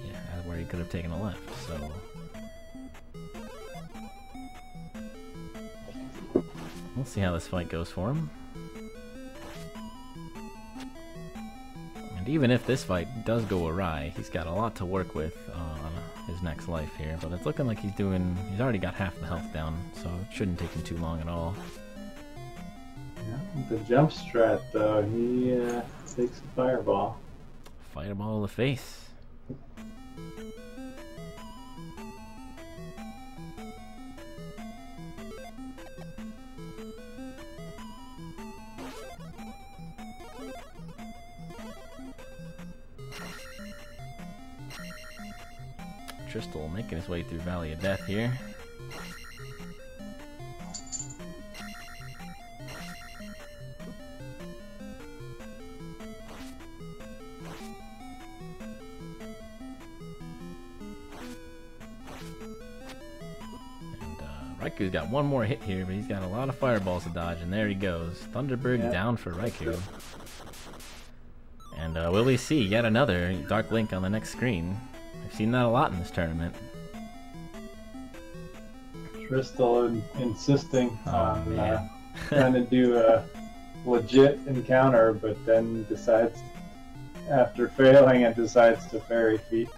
Yeah, where he could have taken a left, so... We'll see how this fight goes for him. And even if this fight does go awry, he's got a lot to work with on his next life here. But it's looking like he's already got half the health down, so it shouldn't take him too long at all. Yeah, the jump strat though, he takes a fireball. Fireball to the face. Tristal making his way through Valley of Death here. Raikou's got one more hit here, but he's got a lot of fireballs to dodge, and there he goes. Thunderbird down for Raikou. And will we see yet another Dark Link on the next screen? I've seen that a lot in this tournament. Tristal insisting on trying to do a legit encounter, but then decides, after failing, it decides to fairy feet.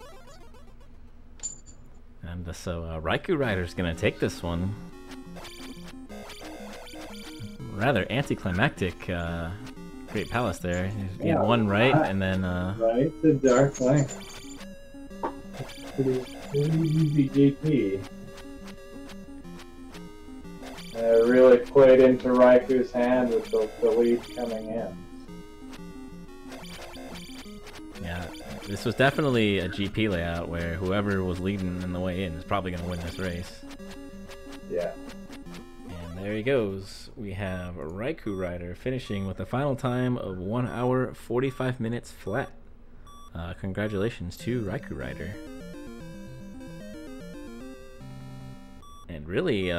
And so RaikouRider's gonna take this one. Rather anticlimactic Great Palace there. He's getting one right, and then... Right to Dark Link. Pretty easy GP. Really played into Raikou's hand with the lead coming in. Yeah, this was definitely a GP layout where whoever was leading in the way in is probably going to win this race. Yeah. And there he goes. We have RaikouRider finishing with a final time of 1 hour 45 minutes flat. Congratulations to RaikouRider. And really,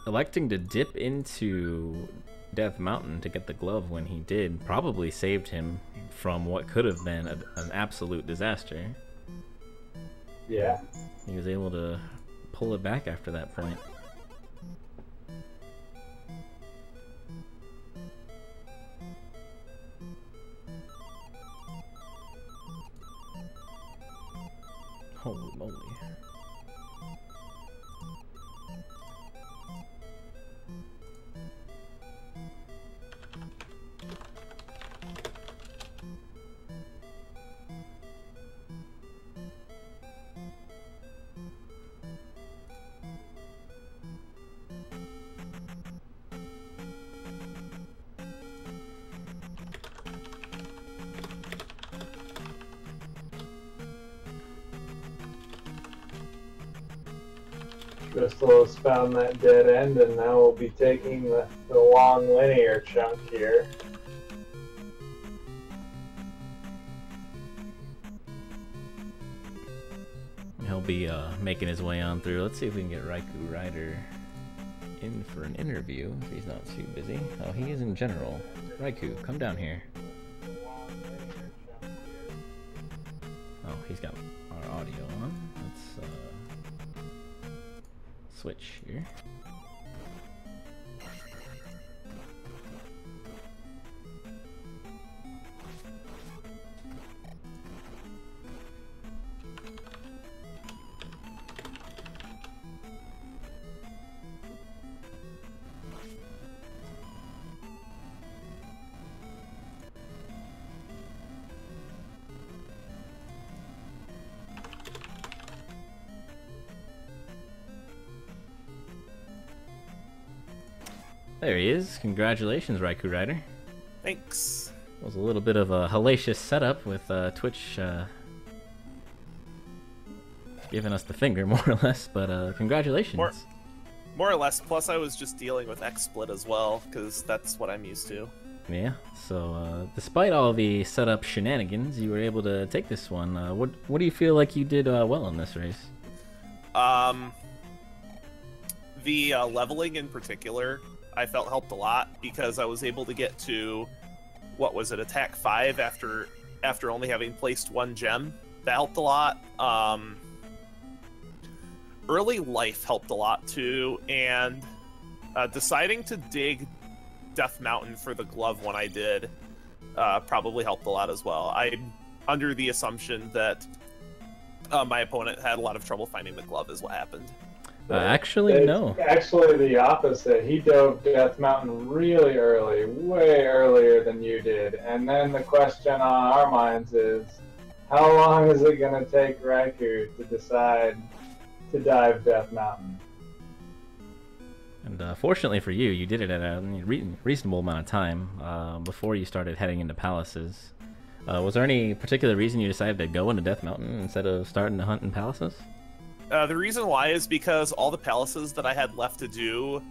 electing to dip into Death Mountain to get the glove when he did probably saved him from what could have been an absolute disaster. Yeah. He was able to pull it back after that point. Holy moly. Tristal has found that dead end, and now we'll be taking the long linear chunk here. He'll be making his way on through. Let's see if we can get RaikouRider in for an interview if he's not too busy. Oh, he is in general. Raikou, come down here. Oh, he's got our audio on. Let's switch here. There he is. Congratulations, RaikouRider. Thanks. It was a little bit of a hellacious setup with Twitch giving us the finger, more or less, but congratulations. More or less, plus I was just dealing with XSplit as well, because that's what I'm used to. Yeah, so despite all the setup shenanigans, you were able to take this one. What do you feel like you did well in this race? The leveling in particular, I felt helped a lot because I was able to get to, what was it, attack 5 after after only having placed 1 gem. That helped a lot. Early life helped a lot too, and deciding to dig Death Mountain for the glove when I did probably helped a lot as well. I'm under the assumption that my opponent had a lot of trouble finding the glove is what happened. Actually, no. Actually, the opposite. He dove Death Mountain really early, way earlier than you did. And then the question on our minds is, how long is it going to take Raikou to decide to dive Death Mountain? And fortunately for you, you did it at a reasonable amount of time before you started heading into palaces. Was there any particular reason you decided to go into Death Mountain instead of starting to hunt in palaces? The reason why is because all the palaces that I had left to do,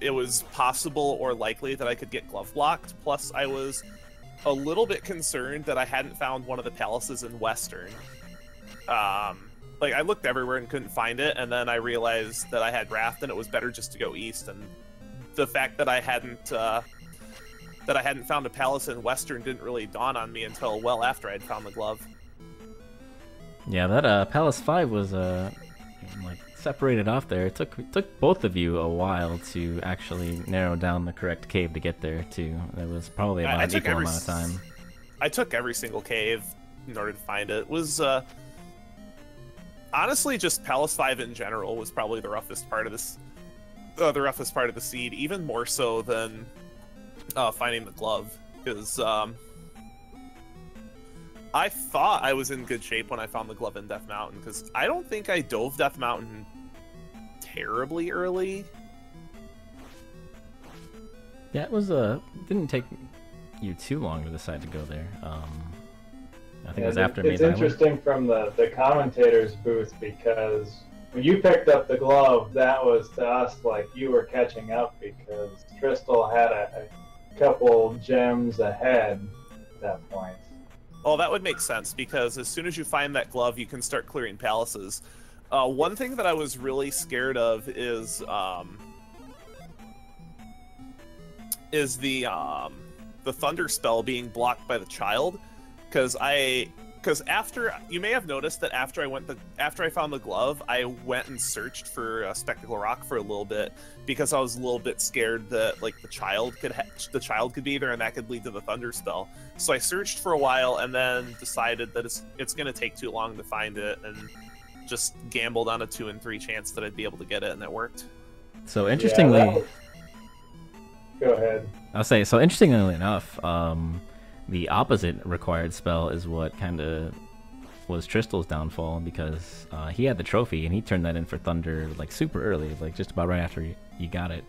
it was possible or likely that I could get glove blocked. Plus, I was a little bit concerned that I hadn't found one of the palaces in Western. Like, I looked everywhere and couldn't find it, and then I realized that I had Wrath, and it was better just to go east. And the fact that I hadn't found a palace in Western didn't really dawn on me until well after I'd found the glove. Yeah, that Palace 5 was like separated off there. It took both of you a while to actually narrow down the correct cave to get there too. It was probably about an equal amount of time. I took every single cave in order to find it. It was honestly just Palace 5 in general was probably the roughest part of this, the roughest part of the seed, even more so than finding the glove, because I thought I was in good shape when I found the glove in Death Mountain, because I don't think I dove Death Mountain terribly early. Yeah, it was didn't take you too long to decide to go there. I think it was after me. It's interesting from the commentator's booth, because when you picked up the glove, that was to us like you were catching up, because Tristal had a couple gems ahead at that point. Well, that would make sense, because as soon as you find that glove, you can start clearing palaces. One thing that I was really scared of is the thunder spell being blocked by the child, because after, you may have noticed that after I found the glove, I went and searched for Spectacle Rock for a little bit, because I was a little bit scared that like the child could be there and that could lead to the thunder spell. So I searched for a while and then decided that it's going to take too long to find it, and just gambled on a 2 in 3 chance that I'd be able to get it, and it worked. So interestingly, yeah, go ahead. I'll say, so interestingly enough, the opposite required spell is what kind of was Tristal's downfall, because he had the trophy and he turned that in for Thunder like super early, like just about right after you got it,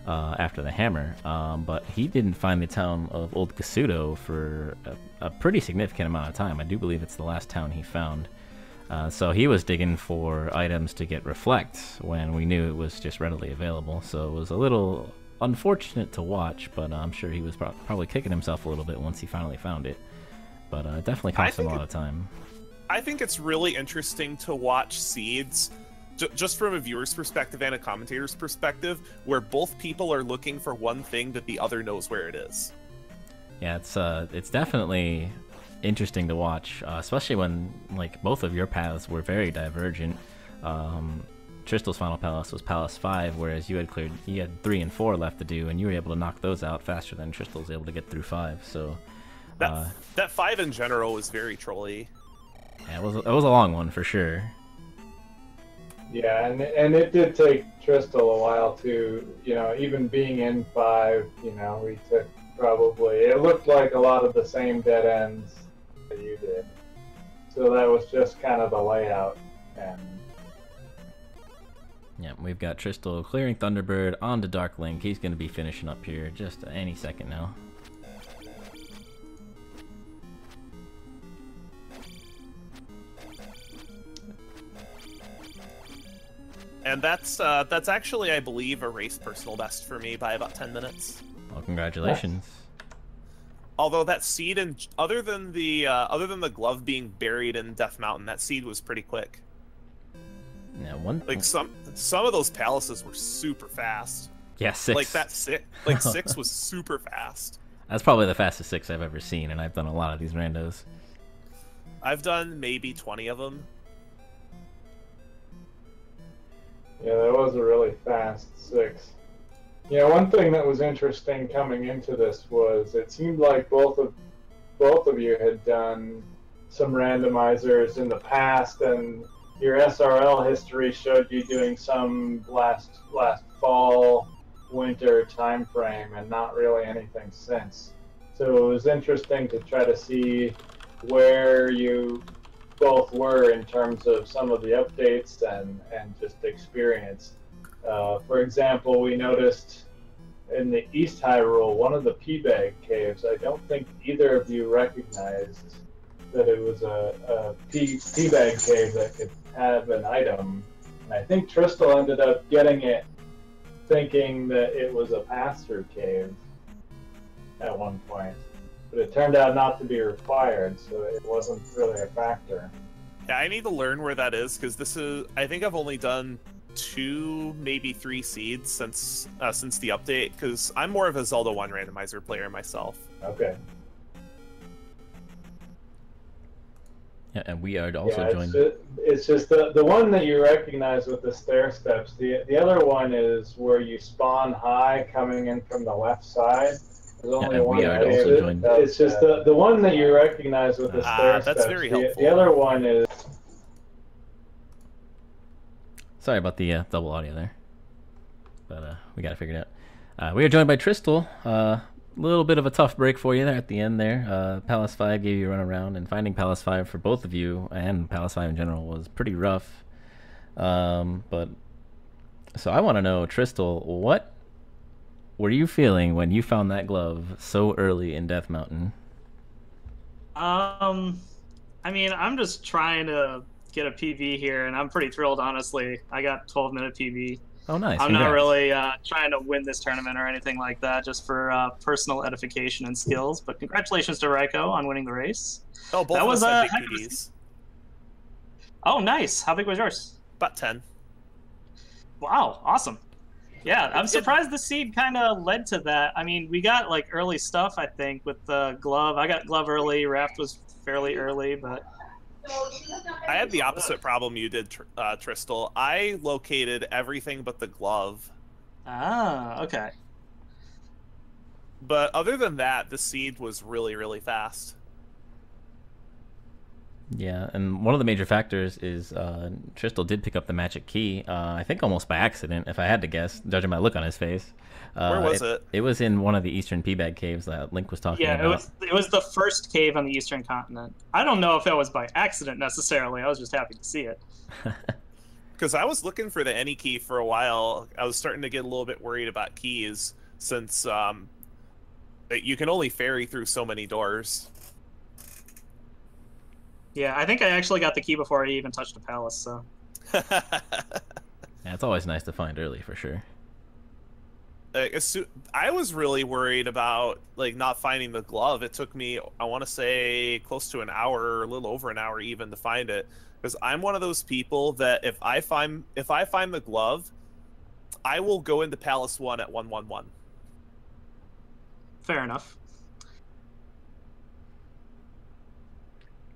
after the hammer. But he didn't find the town of Old Kasuto for a pretty significant amount of time. I do believe it's the last town he found. So he was digging for items to get Reflect when we knew it was just readily available. So it was a little unfortunate to watch, but I'm sure he was probably kicking himself a little bit once he finally found it. But it definitely cost him a lot of time. I think it's really interesting to watch seeds, just from a viewer's perspective and a commentator's perspective, where both people are looking for one thing that the other knows where it is. Yeah, it's definitely interesting to watch, especially when like both of your paths were very divergent. Tristal's final palace was Palace 5, whereas you had 3 and 4 left to do, and you were able to knock those out faster than Tristal was able to get through 5. So that 5 in general was very trolly. Yeah, it was a long one for sure. Yeah, and it did take Tristal a while to, even being in 5, we took probably, it looked like a lot of the same dead ends that you did. So that was just kind of the layout. And yeah, we've got Tristal clearing Thunderbird onto Dark Link. He's going to be finishing up here just any second now. And that's actually, I believe, a race personal best for me by about 10 minutes. Well, congratulations. Although that seed, other than the glove being buried in Death Mountain, that seed was pretty quick. Yeah, some of those palaces were super fast. Yeah, 6. Like 6 was super fast. That's probably the fastest 6 I've ever seen, and I've done a lot of these randos. I've done maybe 20 of them. Yeah, that was a really fast 6. Yeah, one thing that was interesting coming into this was it seemed like both of you had done some randomizers in the past, and your SRL history showed you doing some last fall, winter time frame, and not really anything since. So it was interesting to try to see where you both were in terms of some of the updates and just experience. For example, we noticed in the East Hyrule, one of the P-Bag caves, I don't think either of you recognized that it was a P-Bag cave that could have an item. And I think Tristal ended up getting it thinking that it was a pass-through cave at one point. But it turned out not to be required, so it wasn't really a factor. Yeah, I need to learn where that is, because this is... I think I've only done 2, maybe 3 seeds since the update, because I'm more of a Zelda 1 randomizer player myself. Okay. Yeah, and we are also joined. It's just the one that you recognize with the stair steps. The other one is where you spawn high coming in from the left side. There's only one. We are also joined. It's just the one that you recognize with the stair steps. That's very helpful. The other one is... Sorry about the double audio there, but we got it figured out. We are joined by Tristal. Little bit of a tough break for you there at the end there. Palace 5 gave you a run around, and finding Palace 5 for both of you and Palace 5 in general was pretty rough. But so I want to know, Tristal, what were you feeling when you found that glove so early in Death Mountain? I mean, I'm just trying to get a PV here, and I'm pretty thrilled, honestly. I got 12-minute PV. Oh, nice. I'm Congrats. not really trying to win this tournament or anything like that, just for personal edification and skills. But congratulations to Raikou on winning the race. Oh, both that of was us had big PVs. Oh, nice. How big was yours? About 10. Wow, awesome. Yeah, I'm surprised the seed kind of led to that. I mean, we got like early stuff, I think, with the glove. I got glove early. Raft was fairly early, but... I had the opposite problem you did, Tristal. I located everything but the glove. Ah, okay. But other than that, the seed was really, really fast. Yeah, and one of the major factors is Tristal did pick up the magic key, I think almost by accident, if I had to guess, judging by look on his face. Where was it? It was in one of the Eastern P-Bag caves that Link was talking about. Yeah, it was the first cave on the Eastern continent. I don't know if that was by accident necessarily. I was just happy to see it. Because I was looking for the any key for a while. I was starting to get a little bit worried about keys, since you can only ferry through so many doors. Yeah, I think I actually got the key before I even touched the palace, so... Yeah, it's always nice to find early, for sure. I was really worried about not finding the glove. It took me, I want to say, close to an hour, or a little over an hour even, to find it. Because I'm one of those people that if I find the glove, I will go into Palace 1 at 111. Fair enough.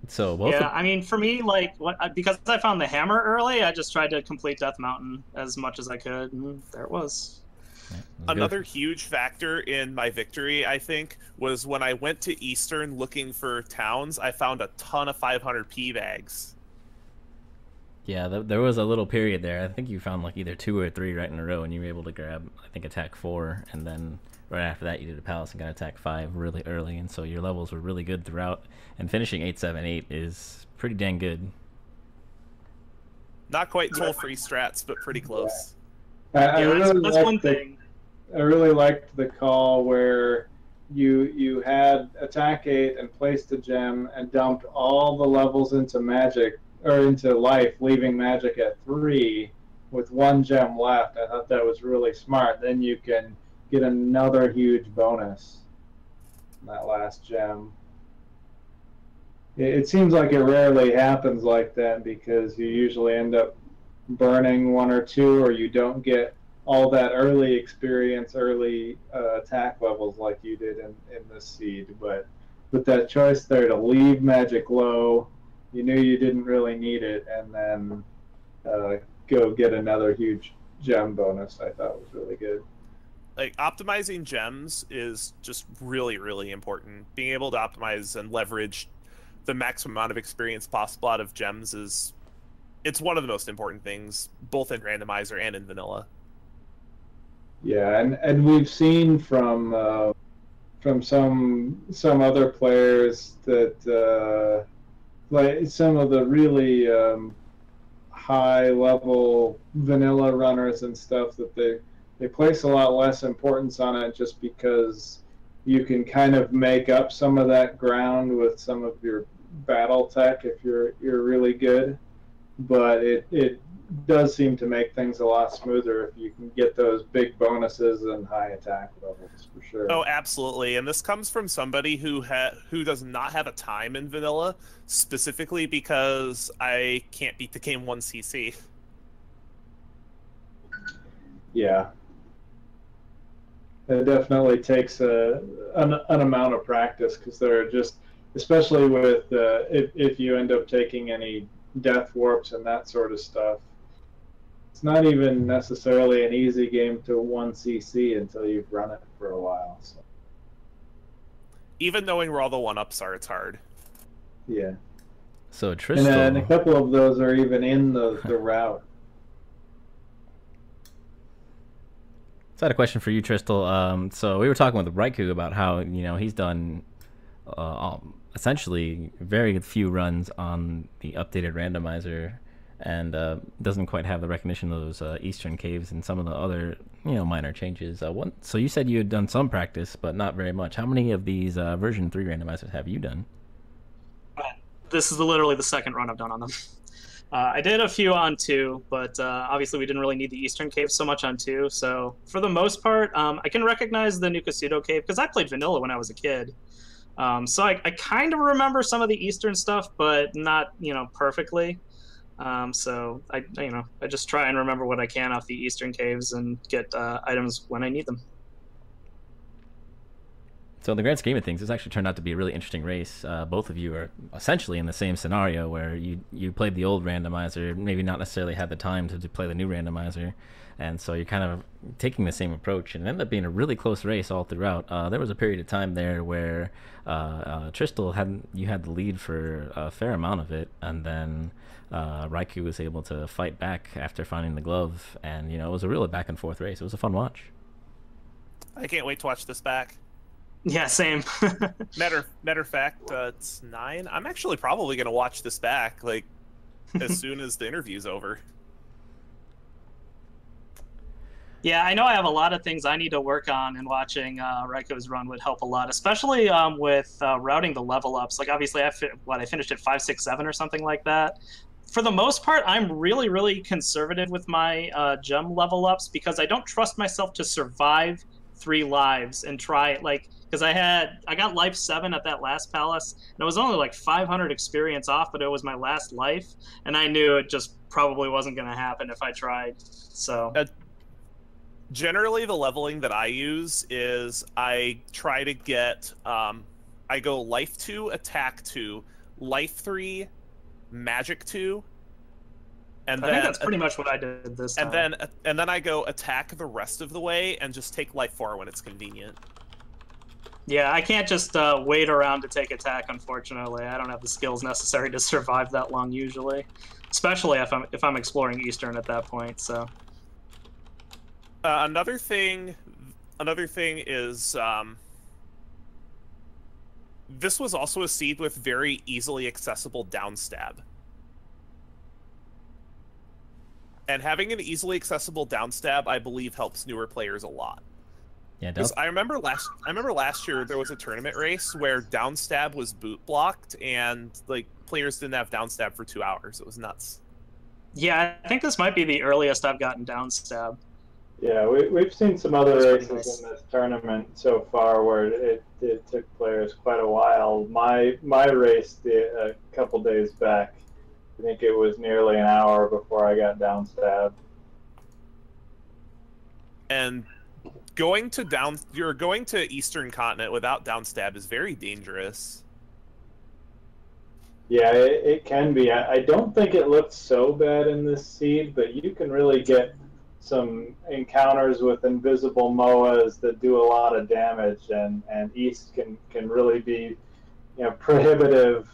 So I mean, for me, because I found the hammer early, I just tried to complete Death Mountain as much as I could, and there it was. Another huge factor in my victory, I think, was when I went to Eastern looking for towns, I found a ton of 500 P bags. Yeah, there was a little period there. I think you found either 2 or 3 right in a row, and you were able to grab, I think, attack 4, and then right after that you did a palace and got attack 5 really early, and so your levels were really good throughout, and finishing 8-7-8 is pretty dang good. Not quite toll-free strats, but pretty close. I really that's one thing. I really liked the call where you had attack 8 and placed a gem and dumped all the levels into magic or into life, leaving magic at 3 with 1 gem left. I thought that was really smart. Then you can get another huge bonus in that last gem. It seems like it rarely happens like that because you usually end up burning 1 or 2, or you don't get all that early experience, early attack levels like you did in this seed. But with that choice there to leave Magic low, you knew you didn't really need it, and then go get another huge gem bonus, I thought was really good. Like, optimizing gems is just really, really important. Being able to optimize and leverage the maximum amount of experience possible out of gems it's one of the most important things, both in Randomizer and in vanilla. Yeah, and we've seen from some other players that like some of the really high level vanilla runners and stuff, that they place a lot less importance on it, just because you can kind of make up some of that ground with some of your battle tech if you're really good. But it does seem to make things a lot smoother if you can get those big bonuses and high attack levels, for sure. Oh, absolutely. And this comes from somebody who does not have a time in vanilla, specifically because I can't beat the game 1cc. Yeah. It definitely takes an amount of practice, because there are just, especially with if you end up taking any death warps and that sort of stuff, it's not even necessarily an easy game to 1cc until you've run it for a while. So. Even knowing where all the 1-ups are, it's hard. Yeah. So Tristal... And a couple of those are even in the route. So I had a question for you, Tristal. So we were talking with Raikou about how, he's done essentially very few runs on the updated randomizer, and doesn't quite have the recognition of those eastern caves and some of the other minor changes. So you said you had done some practice, but not very much. How many of these version 3 randomizers have you done? This is literally the second run I've done on them. I did a few on 2, but obviously we didn't really need the eastern cave so much on 2. So for the most part, I can recognize the Nukasudo cave because I played vanilla when I was a kid. So I kind of remember some of the eastern stuff, but not perfectly. So I just try and remember what I can off the eastern caves and get items when I need them. So in the grand scheme of things, this actually turned out to be a really interesting race. Both of you are essentially in the same scenario, where you played the old randomizer, maybe not necessarily had the time to play the new randomizer, and so you're kind of taking the same approach, and it ended up being a really close race all throughout. There was a period of time there where Tristal had the lead for a fair amount of it, and then Raikou was able to fight back after finding the glove, and it was a really back and forth race. It was a fun watch. I can't wait to watch this back. Yeah, same. matter of fact, it's 9. I'm actually probably going to watch this back, like, as soon as the interview's over. Yeah, I know I have a lot of things I need to work on, and watching Raikou's run would help a lot, especially with routing the level ups. Like, obviously, I finished at 5, 6, 7 or something like that. For the most part, I'm really, really conservative with my gem level ups, because I don't trust myself to survive 3 lives and try it, because I got life 7 at that last palace, and it was only like 500 experience off, but it was my last life, and I knew it just probably wasn't going to happen if I tried. So generally, the leveling that I use is I try to get I go life 2, attack 2, life 3, magic 2. And I think that's pretty much what I did this time. And then I go attack the rest of the way and just take life 4 when it's convenient. Yeah, I can't just wait around to take attack, unfortunately. I don't have the skills necessary to survive that long usually, especially if I'm exploring Eastern at that point. So another thing is this was also a seed with very easily accessible downstab. And having an easily accessible downstab, I believe, helps newer players a lot. Yeah, I remember last year there was a tournament race where downstab was boot blocked, and like players didn't have downstab for 2 hours. It was nuts. Yeah, I think this might be the earliest I've gotten downstab. Yeah, we've seen some other races in this tournament so far where it took players quite a while. My race a couple days back, I think it was nearly an hour before I got downstab. And you're going to Eastern Continent without downstab is very dangerous. Yeah, it can be. I don't think it looks so bad in this seed, but you can really get some encounters with invisible MOAs that do a lot of damage, and East can really be, prohibitive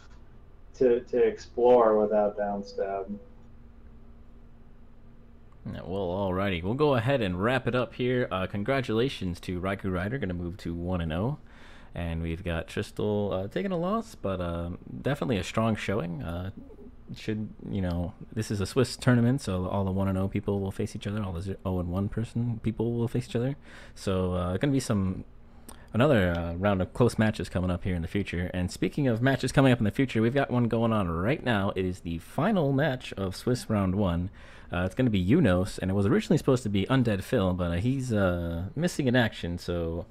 to explore without downstab. Yeah, well, alrighty. We'll go ahead and wrap it up here. Congratulations to RaikouRider, going to move to 1-0. And we've got Tristal taking a loss, but definitely a strong showing. This is a Swiss tournament, so all the 1-0 people will face each other. All the 0-1 people will face each other. So going to be another round of close matches coming up here in the future. And speaking of matches coming up in the future, we've got one going on right now. It is the final match of Swiss Round 1. It's going to be Unos, and it was originally supposed to be Undead Phil, but he's missing in action, so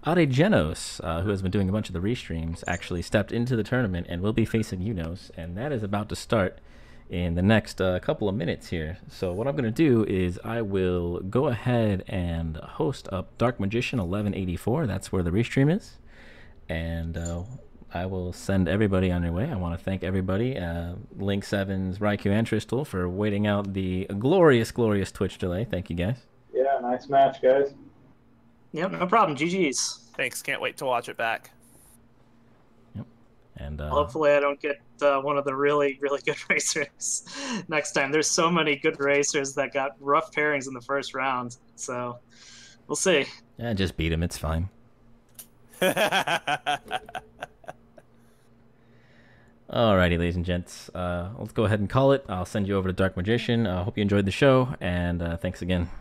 Aregenos, who has been doing a bunch of the restreams, actually stepped into the tournament and will be facing Unos, and that is about to start in the next couple of minutes here. So what I'm going to do is I will go ahead and host up Dark Magician 1184. That's where the restream is, and I will send everybody on their way. I want to thank everybody, Link Sevens, Raikou, and Tristal, for waiting out the glorious Twitch delay. Thank you, guys. Yeah, nice match, guys. Yep, no problem. GG's. Thanks. Can't wait to watch it back. Yep. And hopefully I don't get one of the really, really good racers next time. There's so many good racers that got rough pairings in the first round. So we'll see. Yeah, just beat him. It's fine. Alrighty, ladies and gents. Let's go ahead and call it. I'll send you over to Dark Magician. I hope you enjoyed the show, and thanks again.